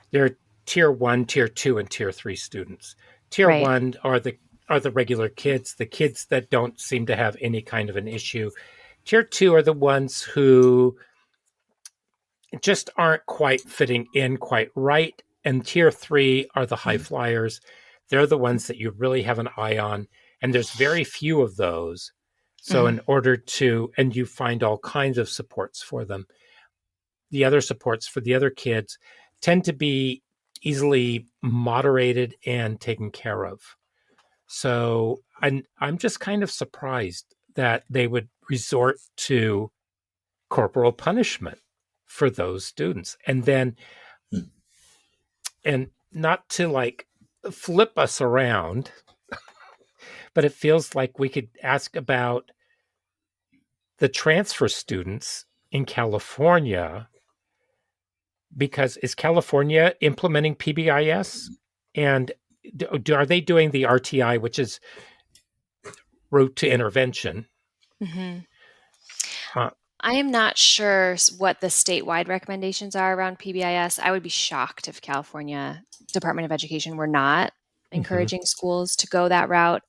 There are tier 1, tier 2, and tier 3 students. Tier Right. 1 are the regular kids, the kids that don't seem to have any kind of an issue. Tier 2 are the ones who just aren't quite fitting in quite right. And tier 3 are the high flyers. They're the ones that you really have an eye on. And there's very few of those. So in order to, and you find all kinds of supports for them. The other supports for the other kids tend to be easily moderated and taken care of. So I'm just kind of surprised that they would resort to corporal punishment for those students. And then, and not to like flip us around, but it feels like we could ask about the transfer students in California, because is California implementing PBIS? And are they doing the RTI, which is route to intervention? Mm-hmm. Uh, I am not sure what the statewide recommendations are around PBIS. I would be shocked if California Department of Education were not mhm. encouraging schools to go that route.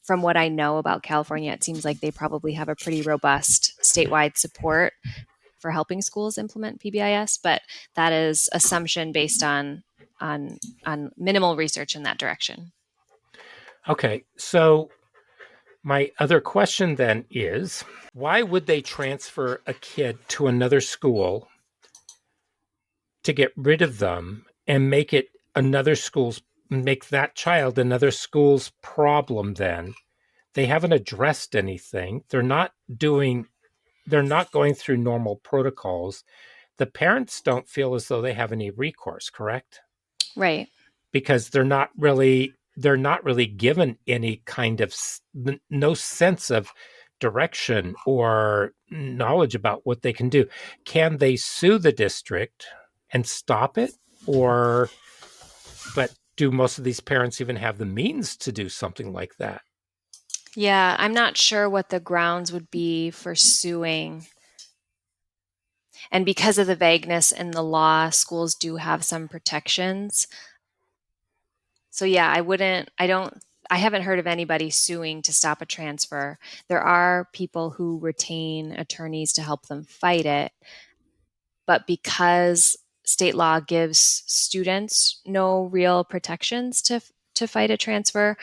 From what I know about California, it seems like they probably have a pretty robust statewide support for helping schools implement PBIS, but that is assumption based on minimal research in that direction. Okay, so my other question then is, why would they transfer a kid to another school to get rid of them and make that child another school's problem then? They haven't addressed anything. They're not going through normal protocols. The parents don't feel as though they have any recourse, correct? Right. because they're not really given any kind of no sense of direction or knowledge about what they can do. Can they sue the district and stop it? But do most of these parents even have the means to do something like that? Yeah, I'm not sure what the grounds would be for suing. And because of the vagueness in the law, schools do have some protections. So yeah, I haven't heard of anybody suing to stop a transfer. There are people who retain attorneys to help them fight it, but because state law gives students no real protections to fight a transfer,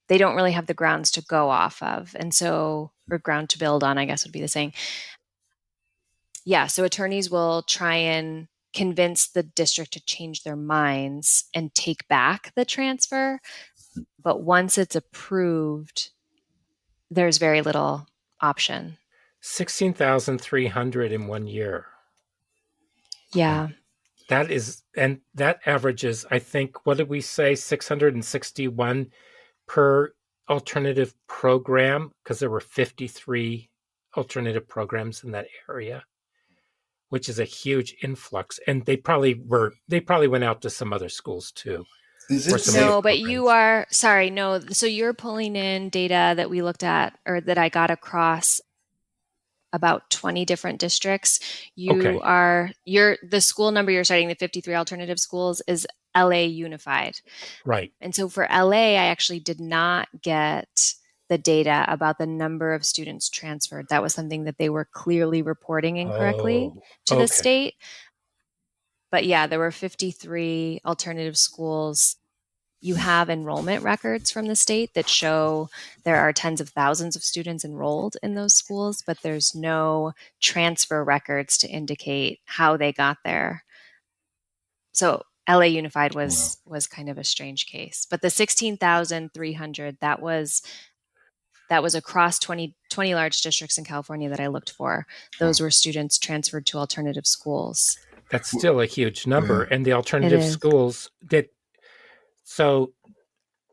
they don't really have the grounds to go off of. And so, or ground to build on, I guess would be the saying. Yeah, so attorneys will try and convince the district to change their minds and take back the transfer. But once it's approved, there's very little option. 16,300 in 1 year. Yeah. That averages, I think, what did we say, 661 per alternative program, because there were 53 alternative programs in that area, which is a huge influx. And they probably went out to some other schools too. No, but you are, sorry, no. So you're pulling in data that we looked at, or that I got across about 20 different districts. The school number you're citing, the 53 alternative schools, is LA Unified. Right. And so for LA, I actually did not get the data about the number of students transferred. That was something that they were clearly reporting incorrectly to the state. But yeah, there were 53 alternative schools. You have enrollment records from the state that show there are tens of thousands of students enrolled in those schools, but there's no transfer records to indicate how they got there. So LA Unified was kind of a strange case. But the 16,300, that was across 20 large districts in California that I looked for. Those were students transferred to alternative schools. That's still a huge number. And the alternative schools so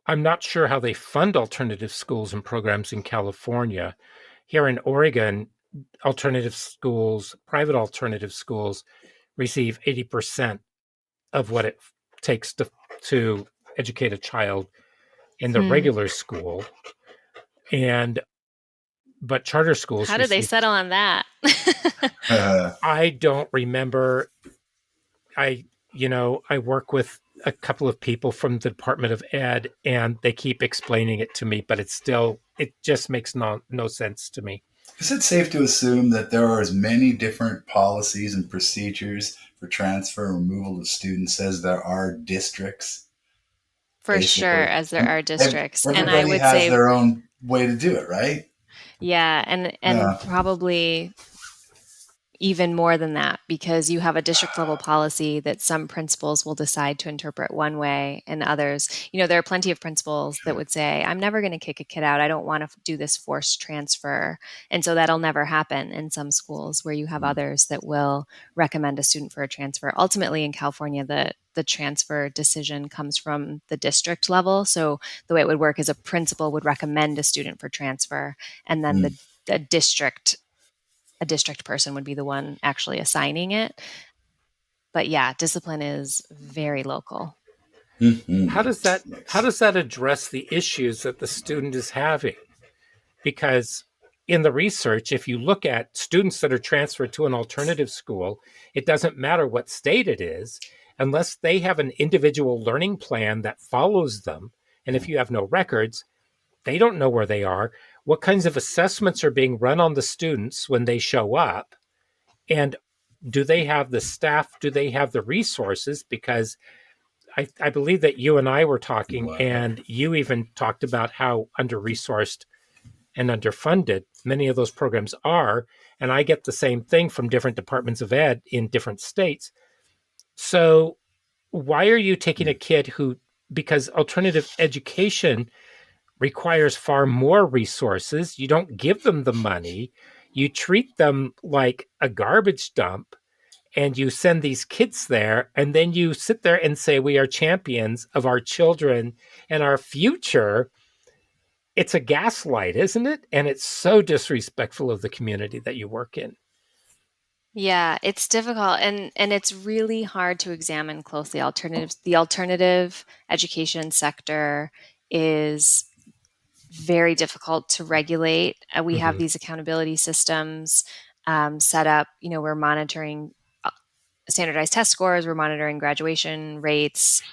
I'm not sure how they fund alternative schools and programs in California. Here in Oregon, private alternative schools receive 80% of what it takes to educate a child in the regular school. But charter schools. How did they settle on that? I don't remember. I work with a couple of people from the Department of Ed, and they keep explaining it to me, but it just makes no sense to me. Is it safe to assume that there are as many different policies and procedures for transfer and removal of students as there are districts? For basically, sure, as there are districts. Everybody and I would has their own way to do it, right? Yeah, and probably even more than that, because you have a district level policy that some principals will decide to interpret one way and others, there are plenty of principals that would say, I'm never going to kick a kid out. I don't want to do this forced transfer. And so that'll never happen in some schools, where you have others that will recommend a student for a transfer. Ultimately in California, the transfer decision comes from the district level. So the way it would work is a principal would recommend a student for transfer, and then the district person would be the one actually assigning it. But yeah, discipline is very local. Mm-hmm. How does that address the issues that the student is having? Because in the research, if you look at students that are transferred to an alternative school, it doesn't matter what state it is, unless they have an individual learning plan that follows them. And if you have no records, they don't know where they are. What kinds of assessments are being run on the students when they show up? And do they have the staff? Do they have the resources? Because I believe that you and I were talking, and you even talked about how under-resourced and underfunded many of those programs are. And I get the same thing from different departments of ed in different states. So why are you taking a kid because alternative education requires far more resources. You don't give them the money. You treat them like a garbage dump. and you send these kids there, and then you sit there and say, we are champions of our children and our future. It's a gaslight, isn't it? And it's so disrespectful of the community that you work in. Yeah, it's difficult and it's really hard to examine closely alternatives. The alternative education sector is very difficult to regulate. We have Mm-hmm. these accountability systems set up. We're monitoring standardized test scores, we're monitoring graduation rates,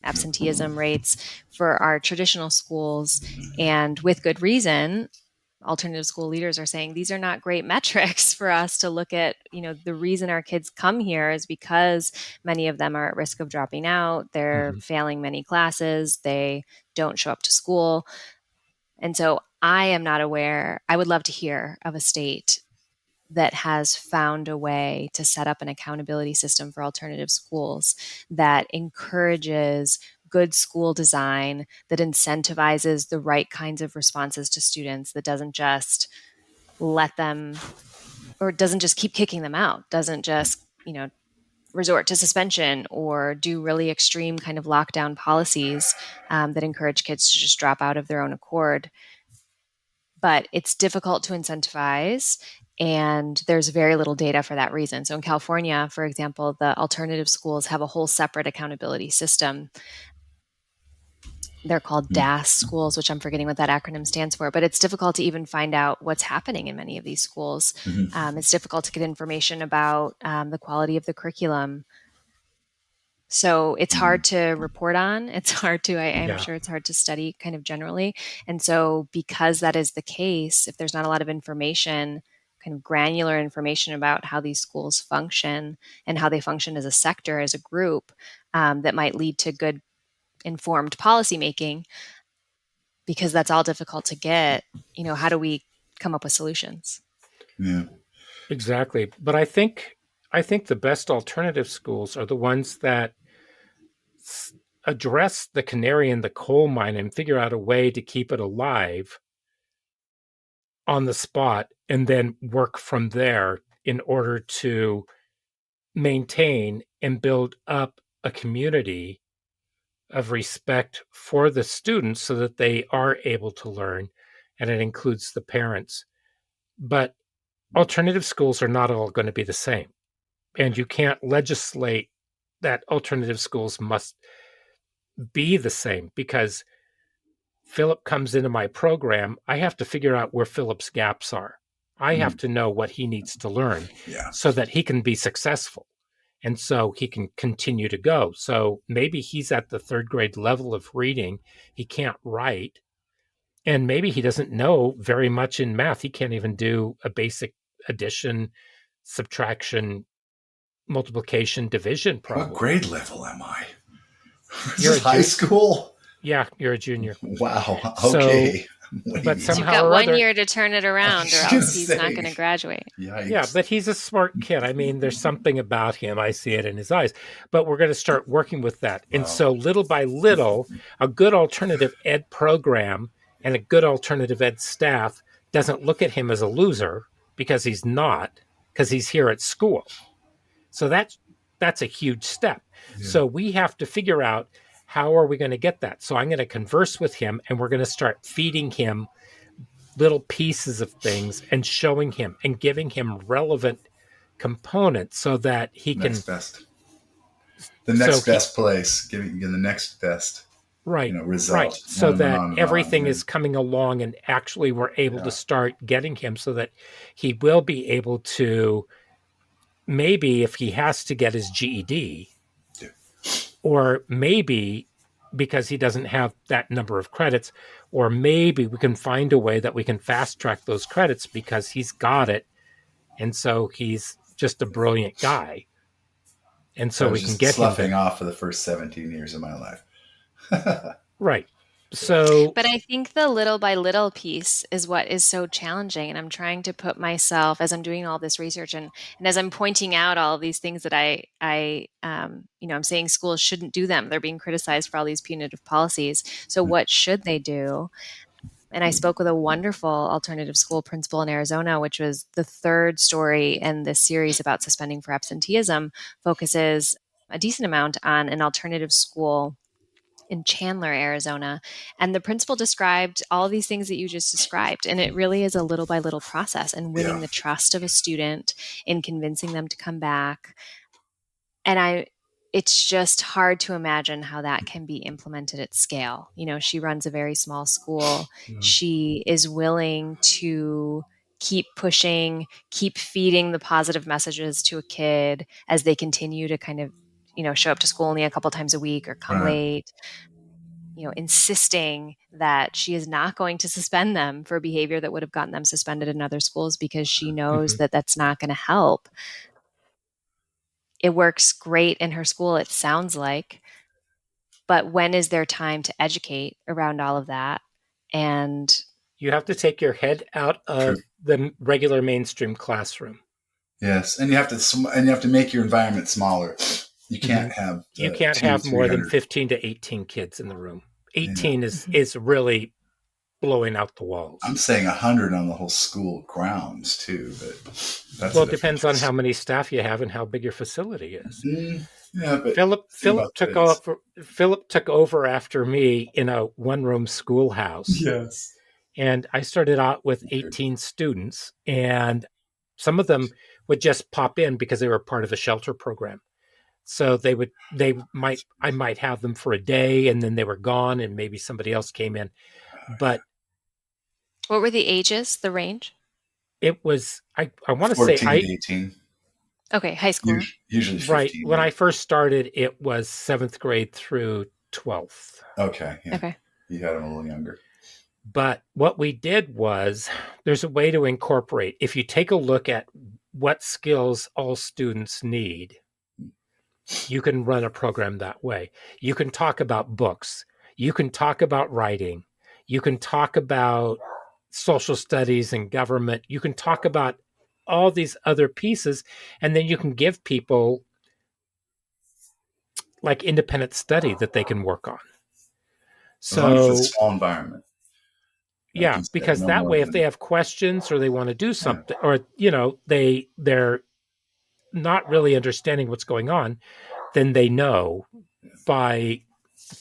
absenteeism rates for our traditional schools, and with good reason. Alternative school leaders are saying these are not great metrics for us to look at. The reason our kids come here is because many of them are at risk of dropping out. They're Mm-hmm. failing many classes. They don't show up to school. And so I am not aware. I would love to hear of a state that has found a way to set up an accountability system for alternative schools that encourages good school design, that incentivizes the right kinds of responses to students, that doesn't just let them, or doesn't just keep kicking them out, doesn't just, resort to suspension or do really extreme kind of lockdown policies that encourage kids to just drop out of their own accord. But it's difficult to incentivize, and there's very little data for that reason. So in California, for example, the alternative schools have a whole separate accountability system. They're called DAS schools, which I'm forgetting what that acronym stands for, but it's difficult to even find out what's happening in many of these schools. Mm-hmm. It's difficult to get information about the quality of the curriculum. So it's hard to report on. It's hard to, I'm Yeah. sure it's hard to study kind of generally. And so because that is the case, if there's not a lot of information, kind of granular information about how these schools function and how they function as a sector, as a group, that might lead to good informed policymaking, because that's all difficult to get. How do we come up with solutions? Yeah. Exactly. But I think the best alternative schools are the ones that address the canary in the coal mine and figure out a way to keep it alive on the spot and then work from there in order to maintain and build up a community of respect for the students so that they are able to learn, and it includes the parents. But alternative schools are not all going to be the same, and you can't legislate that alternative schools must be the same because Philip comes into my program. I have to figure out where Philip's gaps are. I have to know what he needs to learn Yeah. so that he can be successful and so he can continue to go. So maybe he's at the third grade level of reading. He can't write, and maybe he doesn't know very much in math. He can't even do a basic addition, subtraction, multiplication, division problem. What grade level am I? Is You're this a high school? Yeah, you're a junior. Wow. So- Okay. but So somehow you've got or one other- year to turn it around, or I was else he's gonna not say. going to graduate. Yikes. Yeah, but he's a smart kid. I mean, there's something about him. I see it in his eyes. But we're going to start working with that. And Wow. so little by little, a good alternative ed program and a good alternative ed staff doesn't look at him as a loser because he's not, because he's here at school. So that's a huge step. Yeah. So we have to figure out how are we going to get that. So I'm going to converse with him and we're going to start feeding him little pieces of things and showing him and giving him relevant components so that he next can best. The next so best place, giving the next best right result. right so On that and on everything and is coming along and actually we're able Yeah. to start getting him so that he will be able to, maybe if he has to get his GED, Yeah. or maybe because he doesn't have that number of credits, or maybe we can find a way that we can fast track those credits because he's got it. And so he's just a brilliant guy. And so I was we can just get him sloughing there. off for the first 17 years of my life. Right. So, But I think the little by little piece is what is so challenging. And I'm trying to put myself, as I'm doing all this research and as I'm pointing out all of these things that I'm saying schools shouldn't do them. They're being criticized for all these punitive policies. So what should they do? And I spoke with a wonderful alternative school principal in Arizona, which was the third story in this series about suspending for absenteeism, focuses a decent amount on an alternative school in Chandler, Arizona. And the principal described all these things that you just described. And it really is a little by little process and winning Yeah. the trust of a student, in convincing them to come back. It's just hard to imagine how that can be implemented at scale. She runs a very small school. Yeah. She is willing to keep pushing, keep feeding the positive messages to a kid as they continue to kind of, show up to school only a couple times a week or come Right. late, insisting that she is not going to suspend them for behavior that would have gotten them suspended in other schools, because she knows that that's not going to help. It works great in her school, it sounds like. But when is there time to educate around all of that? And You have to take your head out of the regular mainstream classroom. Yes, and you have to make your environment smaller. You can't have you can't have more than 15 to 18 kids in the room. 18 is really blowing out the walls. I'm saying 100 on the whole school grounds too, but it depends on how many staff you have and how big your facility is. Yeah, but Philip took over after me in a one-room schoolhouse. Yes. And I started out with 18 students, and some of them would just pop in because they were part of a shelter program. So I might have them for a day, and then they were gone, and maybe somebody else came in. But what were the ages, the range? It was, I want to say 14 to 18. Okay, high school. Usually 15. Right. When I first started, it was 7th grade through 12th. Okay. Yeah. Okay. You had them a little younger. But what we did was, there's a way to incorporate. If you take a look at what skills all students need, you can run a program that way. You can talk about books. You can talk about writing. You can talk about social studies and government. You can talk about all these other pieces, and then you can give people like independent study that they can work on. As long as it's a small environment. Yeah, because that way, if they have questions or they want to do something, or they're not really understanding what's going on, then they know by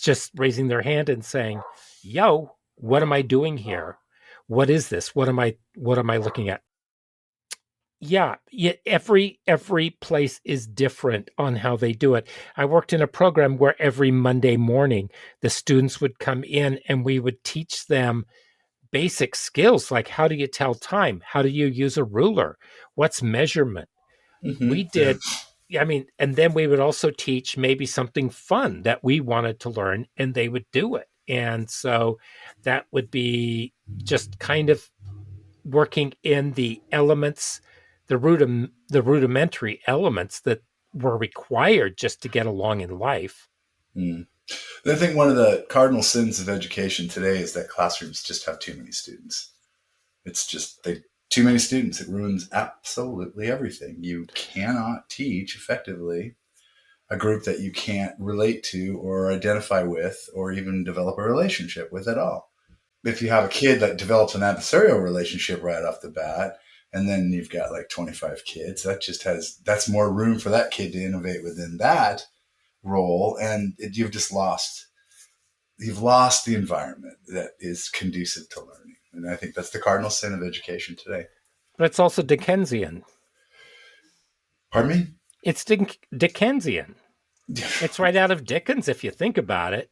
just raising their hand and saying, "Yo, what am I doing here? What is this? What am I looking at?" Yeah, every place is different on how they do it. I worked in a program where every Monday morning the students would come in and we would teach them basic skills like, how do you tell time? How do you use a ruler? What's measurement? We did, and then we would also teach maybe something fun that we wanted to learn, and they would do it. And so that would be just kind of working in the elements, the rudimentary elements that were required just to get along in life. I think one of the cardinal sins of education today is that classrooms just have too many students. It's just too many students. It ruins absolutely everything. You cannot teach effectively a group that you can't relate to or identify with or even develop a relationship with at all. If you have a kid that develops an adversarial relationship right off the bat, and then you've got like 25 kids, that's more room for that kid to innovate within that role, and you've lost the environment that is conducive to learning. And I think that's the cardinal sin of education today. But it's also Dickensian. Pardon me? It's Dickensian. It's right out of Dickens, if you think about it.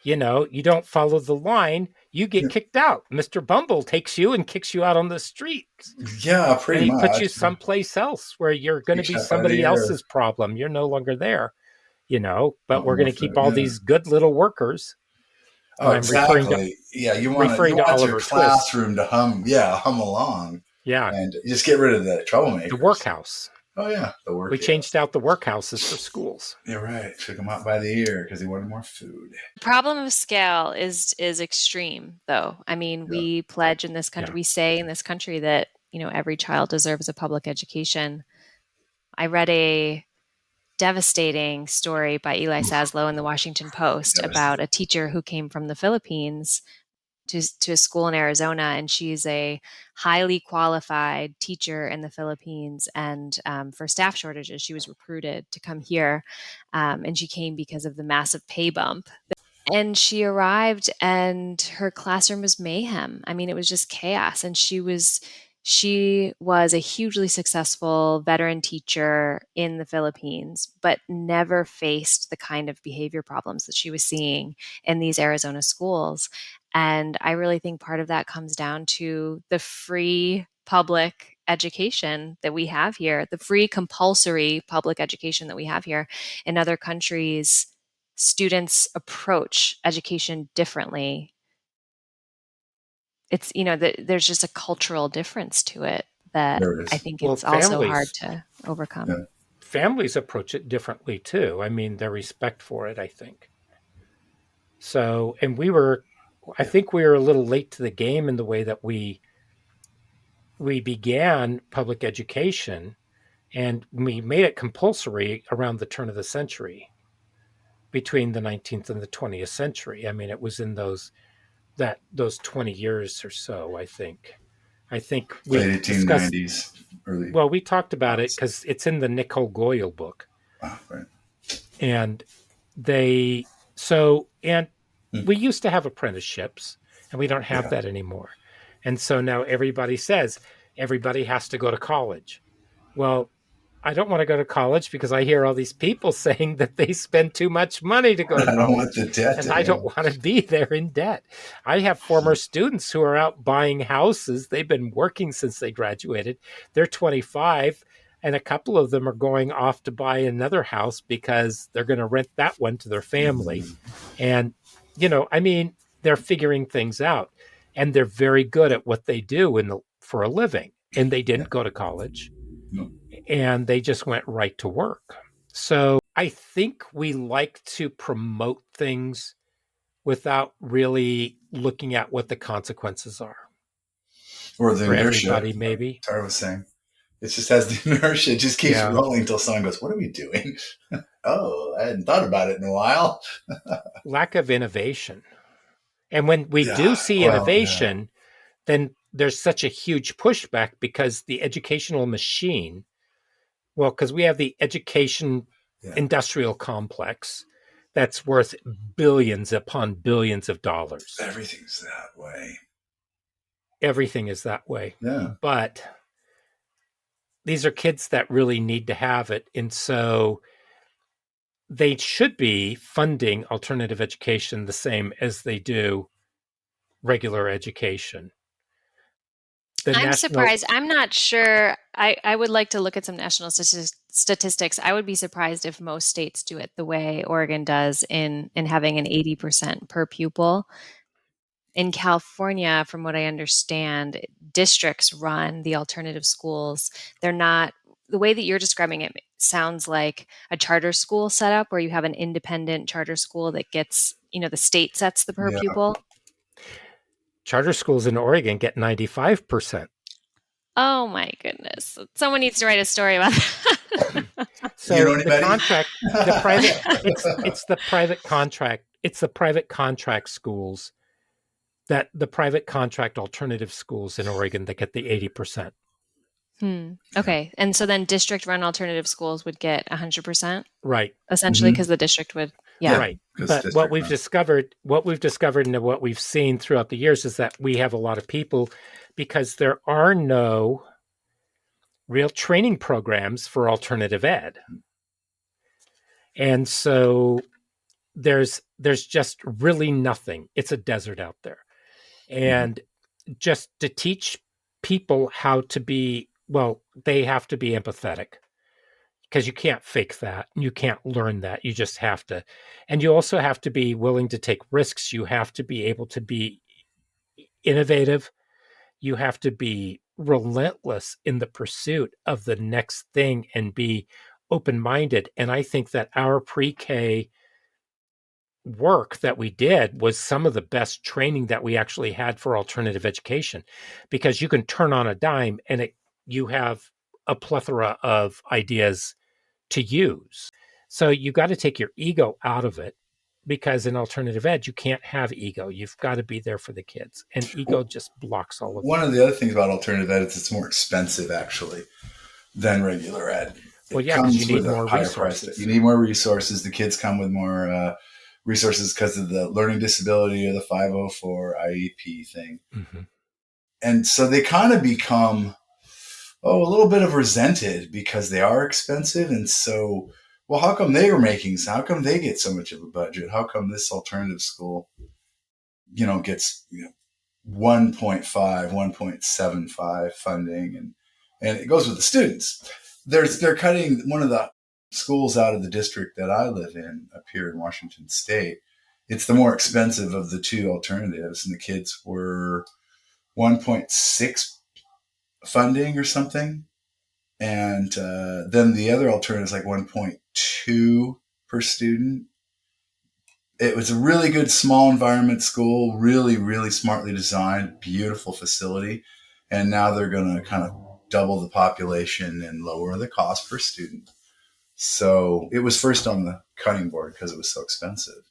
You don't follow the line, you get kicked out. Mr. Bumble takes you and kicks you out on the street. Yeah, pretty much. He puts you someplace else where you're going to be somebody else's problem. You're no longer there. But we're going to keep all these good little workers. Oh, exactly. You want your classroom to hum along. Yeah. And just get rid of the troublemakers. The workhouse. Oh, yeah. We changed out the workhouses for schools. You're right. Took them out by the ear because he wanted more food. The problem of scale is extreme, though. I mean, we pledge in this country, we say in this country that, every child deserves a public education. I read a devastating story by Eli Saslow in the Washington Post about a teacher who came from the Philippines to a school in Arizona, and she's a highly qualified teacher in the Philippines. And for staff shortages, she was recruited to come here, and she came because of the massive pay bump. And she arrived, and her classroom was mayhem. I mean, it was just chaos. And she was a hugely successful veteran teacher in the Philippines, but never faced the kind of behavior problems that she was seeing in these Arizona schools. And I really think part of that comes down to the free public education that we have here, the free compulsory public education that we have here. In other countries, students approach education differently. It's, there's just a cultural difference to it that There it I is. think Well, it's also hard to overcome. Yeah. families approach it differently too. I mean, their respect for it, I think. So, and I think we were a little late to the game in the way that we began public education, and we made it compulsory around the turn of the century, between the 19th and the 20th century. I mean, it was in those 20 years or so, I think. I think we Late discussed, 1890s, early. well, we talked about it because it's in the Nicole Goyle book. Oh, right. And they, and Hmm. we used to have apprenticeships, and we don't have Yeah. that anymore. And so now everybody says everybody has to go to college. Well, I don't want to go to college because I hear all these people saying that they spend too much money to go to I don't want college. the debt. And I don't want to be there in debt. I have former students who are out buying houses. They've been working since they graduated. They're 25, and a couple of them are going off to buy another house because they're going to rent that one to their family. And, I mean, they're figuring things out, and they're very good at what they do for a living. And they didn't go to college. No. And they just went right to work. So I think we like to promote things without really looking at what the consequences are. Or the for inertia. Everybody, maybe. Tara was saying. It just has the inertia. It just keeps rolling until someone goes, "What are we doing?" Oh, I hadn't thought about it in a while. Lack of innovation. And when we do see innovation, then there's such a huge pushback because the educational machine, because we have the education industrial complex that's worth billions upon billions of dollars. Everything's that way. Everything is that way. Yeah. But these are kids that really need to have it. And so they should be funding alternative education the same as they do regular education. I'm surprised. I'm not sure. I would like to look at some national statistics. I would be surprised if most states do it the way Oregon does in having an 80% per pupil. In California, from what I understand, districts run the alternative schools. They're not, the way that you're describing it sounds like a charter school setup where you have an independent charter school that gets, the state sets the per pupil. Charter schools in Oregon get 95%. Oh my goodness. Someone needs to write a story about that. So the contract, it's the private contract. It's the private contract schools, that the private contract alternative schools in Oregon that get the 80%. Okay. And so then district run alternative schools would get 100%? Right. Essentially, because the district would, Right. But what we've discovered and what we've seen throughout the years is that we have a lot of people, because there are no real training programs for alternative ed. And so there's just really nothing. It's a desert out there. And just to teach people how to be, they have to be empathetic, because you can't fake that. You can't learn that. You just have to. And you also have to be willing to take risks. You have to be able to be innovative. You have to be relentless in the pursuit of the next thing and be open-minded. And I think that our pre-K work that we did was some of the best training that we actually had for alternative education, because you can turn on a dime and you have a plethora of ideas to use. So you got to take your ego out of it because in alternative ed, you can't have ego. You've got to be there for the kids. And ego just blocks all of One that. of the other things about alternative ed is it's more expensive, actually, than regular ed. Well, It yeah, because you comes need with a more higher price. resources. You need more resources. The kids come with more resources because of the learning disability or the 504 IEP thing. Mm-hmm. And so they kind of become, a little bit of resented because they are expensive. And so, well, how come how come they get so much of a budget? How come this alternative school, gets, 1.5, 1.75 funding, and it goes with the students. They're cutting one of the schools out of the district that I live in up here in Washington State. It's the more expensive of the two alternatives, and the kids were 1.6 funding or something, and then the other alternative is like 1.2 per student. It was a really good small environment school, really, really smartly designed, beautiful facility. And now they're going to kind of double the population and lower the cost per student. So it was first on the cutting board because it was so expensive,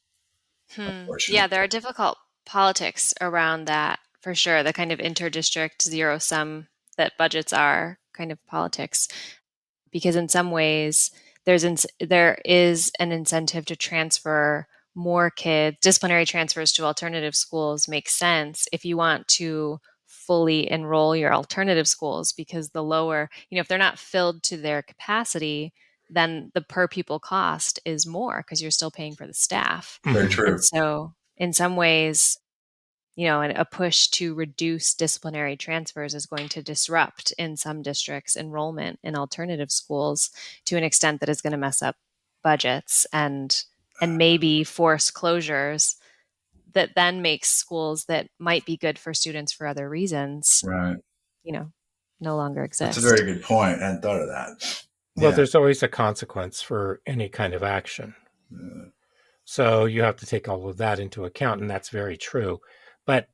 Yeah, unfortunately. there are difficult politics around that for sure. The kind of interdistrict zero sum that budgets are kind of politics, because in some ways there is an incentive to transfer more kids. Disciplinary transfers to alternative schools make sense if you want to fully enroll your alternative schools, because the lower, if they're not filled to their capacity, then the per pupil cost is more because you're still paying for the staff. Very Mm-hmm. And true. so in some ways, a push to reduce disciplinary transfers is going to disrupt in some districts enrollment in alternative schools to an extent that is going to mess up budgets and maybe force closures that then makes schools that might be good for students for other reasons, Right. No longer That's a exist. very good point. I hadn't thought of that. Well, Yeah. there's always a consequence for any kind of action. So you have to take all of that into account, and that's very true. But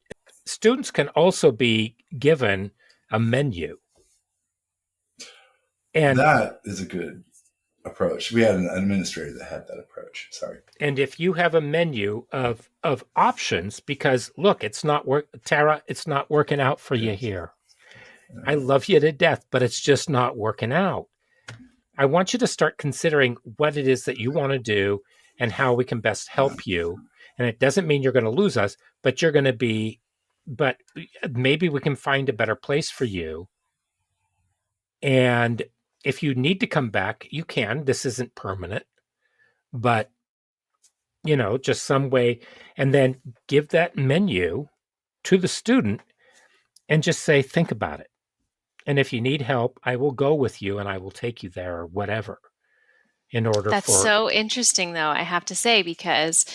students can also be given a menu. And That is a good approach. We had an administrator that had that approach. Sorry. and if you have a menu of options, because look, Tara, it's not working out for you here. I love you to death, but it's just not working out. I want you to start considering what it is that you want to do and how we can best help you. And it doesn't mean you're going to lose us, but but maybe we can find a better place for you. And if you need to come back, you can. This isn't permanent, but just some way. And then give that menu to the student and just say, think about it. And if you need help, I will go with you and I will take you there or whatever in order That's for. so interesting, though, I have to say, because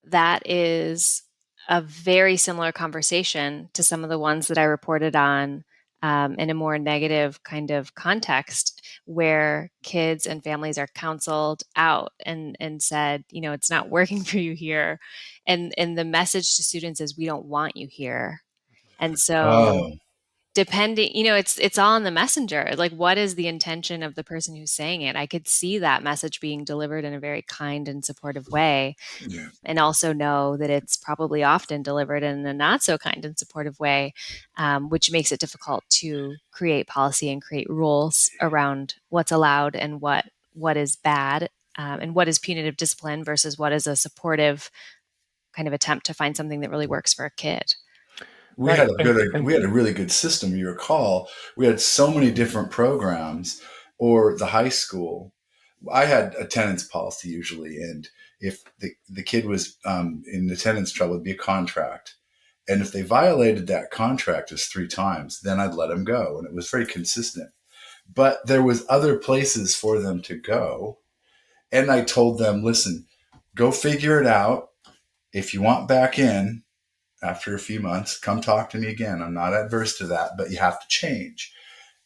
that is a very similar conversation to some of the ones that I reported on in a more negative kind of context, where kids and families are counseled out and said, it's not working for you here. And the message to students is, we don't want you here. And so Oh, depending, it's all in the messenger. Like, what is the intention of the person who's saying it? I could see that message being delivered in a very kind and supportive way, yeah. and also know that it's probably often delivered in a not so kind and supportive way, which makes it difficult to create policy and create rules around what's allowed and what is bad, and what is punitive discipline versus what is a supportive kind of attempt to find something that really works for a kid. We Right. had we had a really good system. You recall, we had so many different programs, or the high school. I had attendance policy usually, and if the kid was in attendance trouble, it'd be a contract. And if they violated that contract just 3 times, then I'd let them go, and it was very consistent. But there was other places for them to go, and I told them, listen, go figure it out. If you want back in, after a few months, come talk to me again. I'm not adverse to that, but you have to change.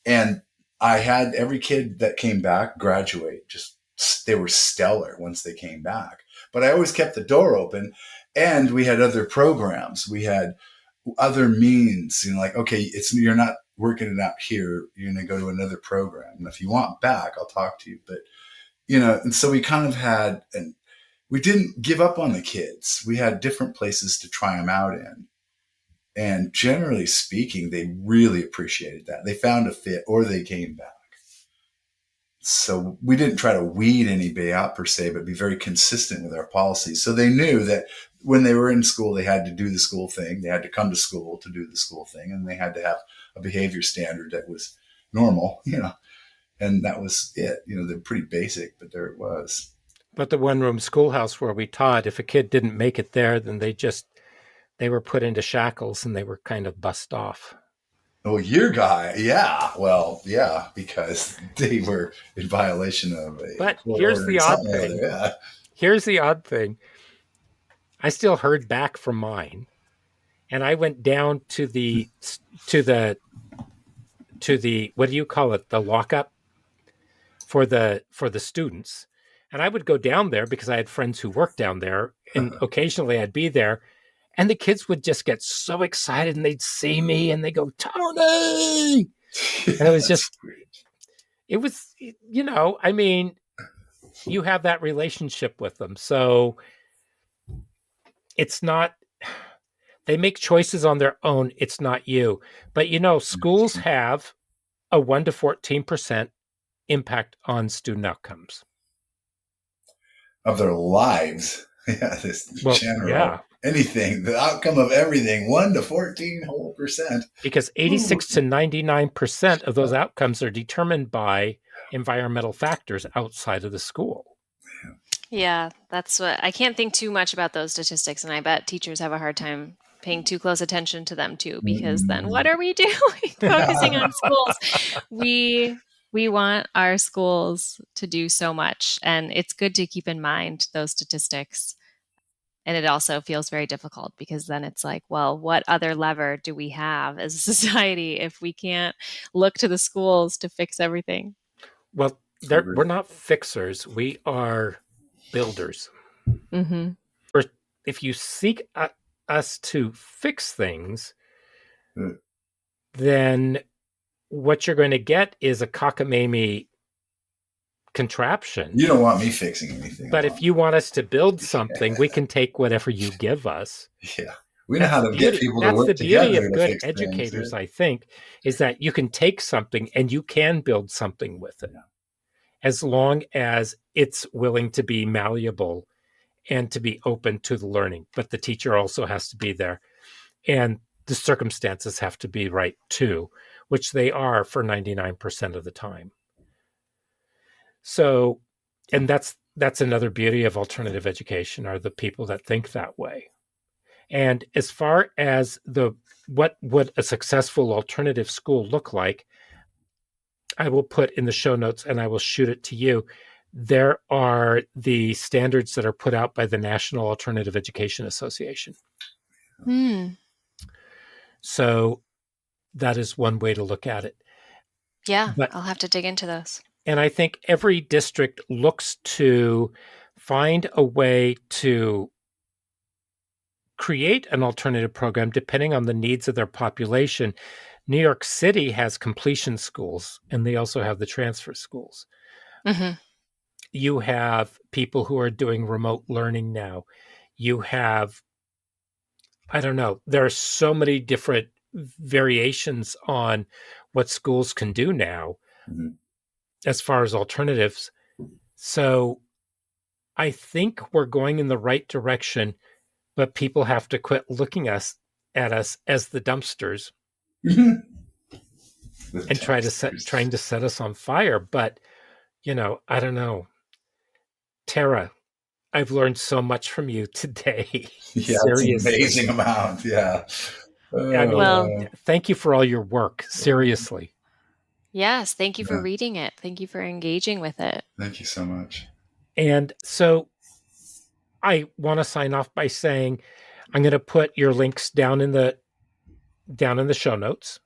And I had every kid that came back graduate. They were stellar once they came back. But I always kept the door open, and we had other programs. We had other means, like, okay, you're not working it out here. You're going to go to another program. And if you want back, I'll talk to you. But, and so we kind of had we didn't give up on the kids. We had different places to try them out in. And generally speaking, they really appreciated that. They found a fit or they came back. So we didn't try to weed anybody out per se, but be very consistent with our policies. So they knew that when they were in school, they had to do the school thing. They had to come to school to do the school thing. And they had to have a behavior standard that was normal, and that was it. They're pretty basic, but there it was. But the one-room schoolhouse where we taught, if a kid didn't make it there, then they were put into shackles and they were kind of bussed off. Oh, your guy. Yeah. Well, yeah, because they were in violation of a But court here's order the or odd something or thing. other. Yeah. Here's the odd thing. I still heard back from mine, and I went down to the what do you call it? The lockup for the students. And I would go down there because I had friends who worked down there, and occasionally I'd be there. And the kids would just get so excited and they'd see me and they go, Tony! And it was just, it was, I mean, you have that relationship with them. So it's not, they make choices on their own. It's not you. But, schools have a 1 to 14% impact on student outcomes. Of their lives. Yeah, this general. Yeah. Anything, the outcome of everything, 1 to 14%. Because 86 to 99% of those outcomes are determined by environmental factors outside of the school. Yeah, that's what I can't think too much about those statistics, and I bet teachers have a hard time paying too close attention to them too, because then what are we doing focusing on schools? We want our schools to do so much, and it's good to keep in mind those statistics. And it also feels very difficult because then it's like, well, what other lever do we have as a society if we can't look to the schools to fix everything? Well, we're not fixers. We are builders. Mm-hmm. If you seek us to fix things, then what you're going to get is a cockamamie contraption. You don't want me fixing anything. But if you want us to build something, we can take whatever you give us. Yeah. We know how to get people to work together. That's the beauty of good educators, I think, is that you can take something and you can build something with it, as long as it's willing to be malleable and to be open to the learning. But the teacher also has to be there. And the circumstances have to be right too, which they are for 99% of the time. So, and that's another beauty of alternative education, are the people that think that way. And as far as what would a successful alternative school look like, I will put in the show notes and I will shoot it to you. There are the standards that are put out by the National Alternative Education Association. So that is one way to look at it. Yeah, but I'll have to dig into those. And I think every district looks to find a way to create an alternative program depending on the needs of their population. New York City has completion schools, and they also have the transfer schools. Mm-hmm. You have people who are doing remote learning now. You have, I don't know, there are so many different variations on what schools can do now as far as alternatives. So I think we're going in the right direction, but people have to quit looking at us as the dumpsters and trying to set us on fire. But, I don't know. Tara, I've learned so much from you today. Yeah, it's an amazing amount. Yeah. I mean, thank you for all your work. Seriously. Yes. Thank you for reading it. Thank you for engaging with it. Thank you so much. And so I want to sign off by saying I'm going to put your links down in the show notes.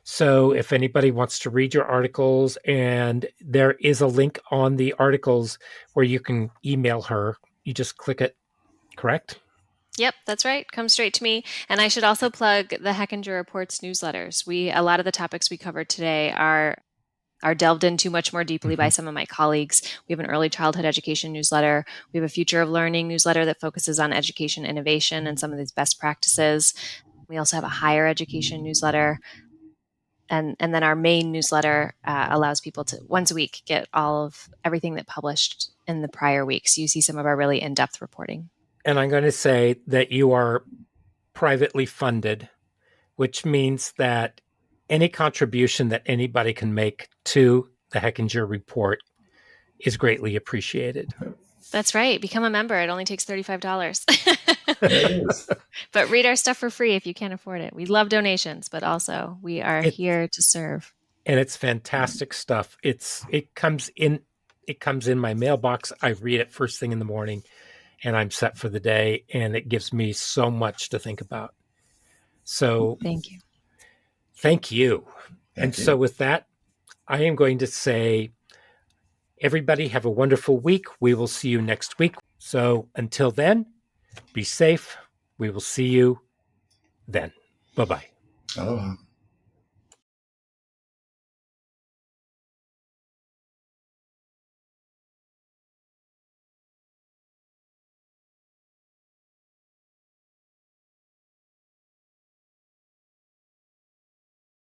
So if anybody wants to read your articles, and there is a link on the articles where you can email her, you just click it, correct? Yep, that's right. Come straight to me. And I should also plug the Hechinger Reports newsletters. A lot of the topics we covered today are are delved into much more deeply by some of my colleagues. We have an early childhood education newsletter. We have a future of learning newsletter that focuses on education innovation and some of these best practices. We also have a higher education newsletter. And then our main newsletter allows people to once a week get all of everything that published in the prior week. So you see some of our really in-depth reporting. And I'm going to say that you are privately funded, which means that any contribution that anybody can make to the Hechinger report is greatly appreciated. That's right. Become a member. It only takes $35. It is. But read our stuff for free if you can't afford it. We love donations, but also we are here to serve. And it's fantastic stuff. It comes in my mailbox. I read it first thing in the morning, and I'm set for the day, and it gives me so much to think about. So thank you. Thank you. So with that, I am going to say, everybody have a wonderful week. We will see you next week. So until then, be safe. We will see you then. Bye-bye. Aloha.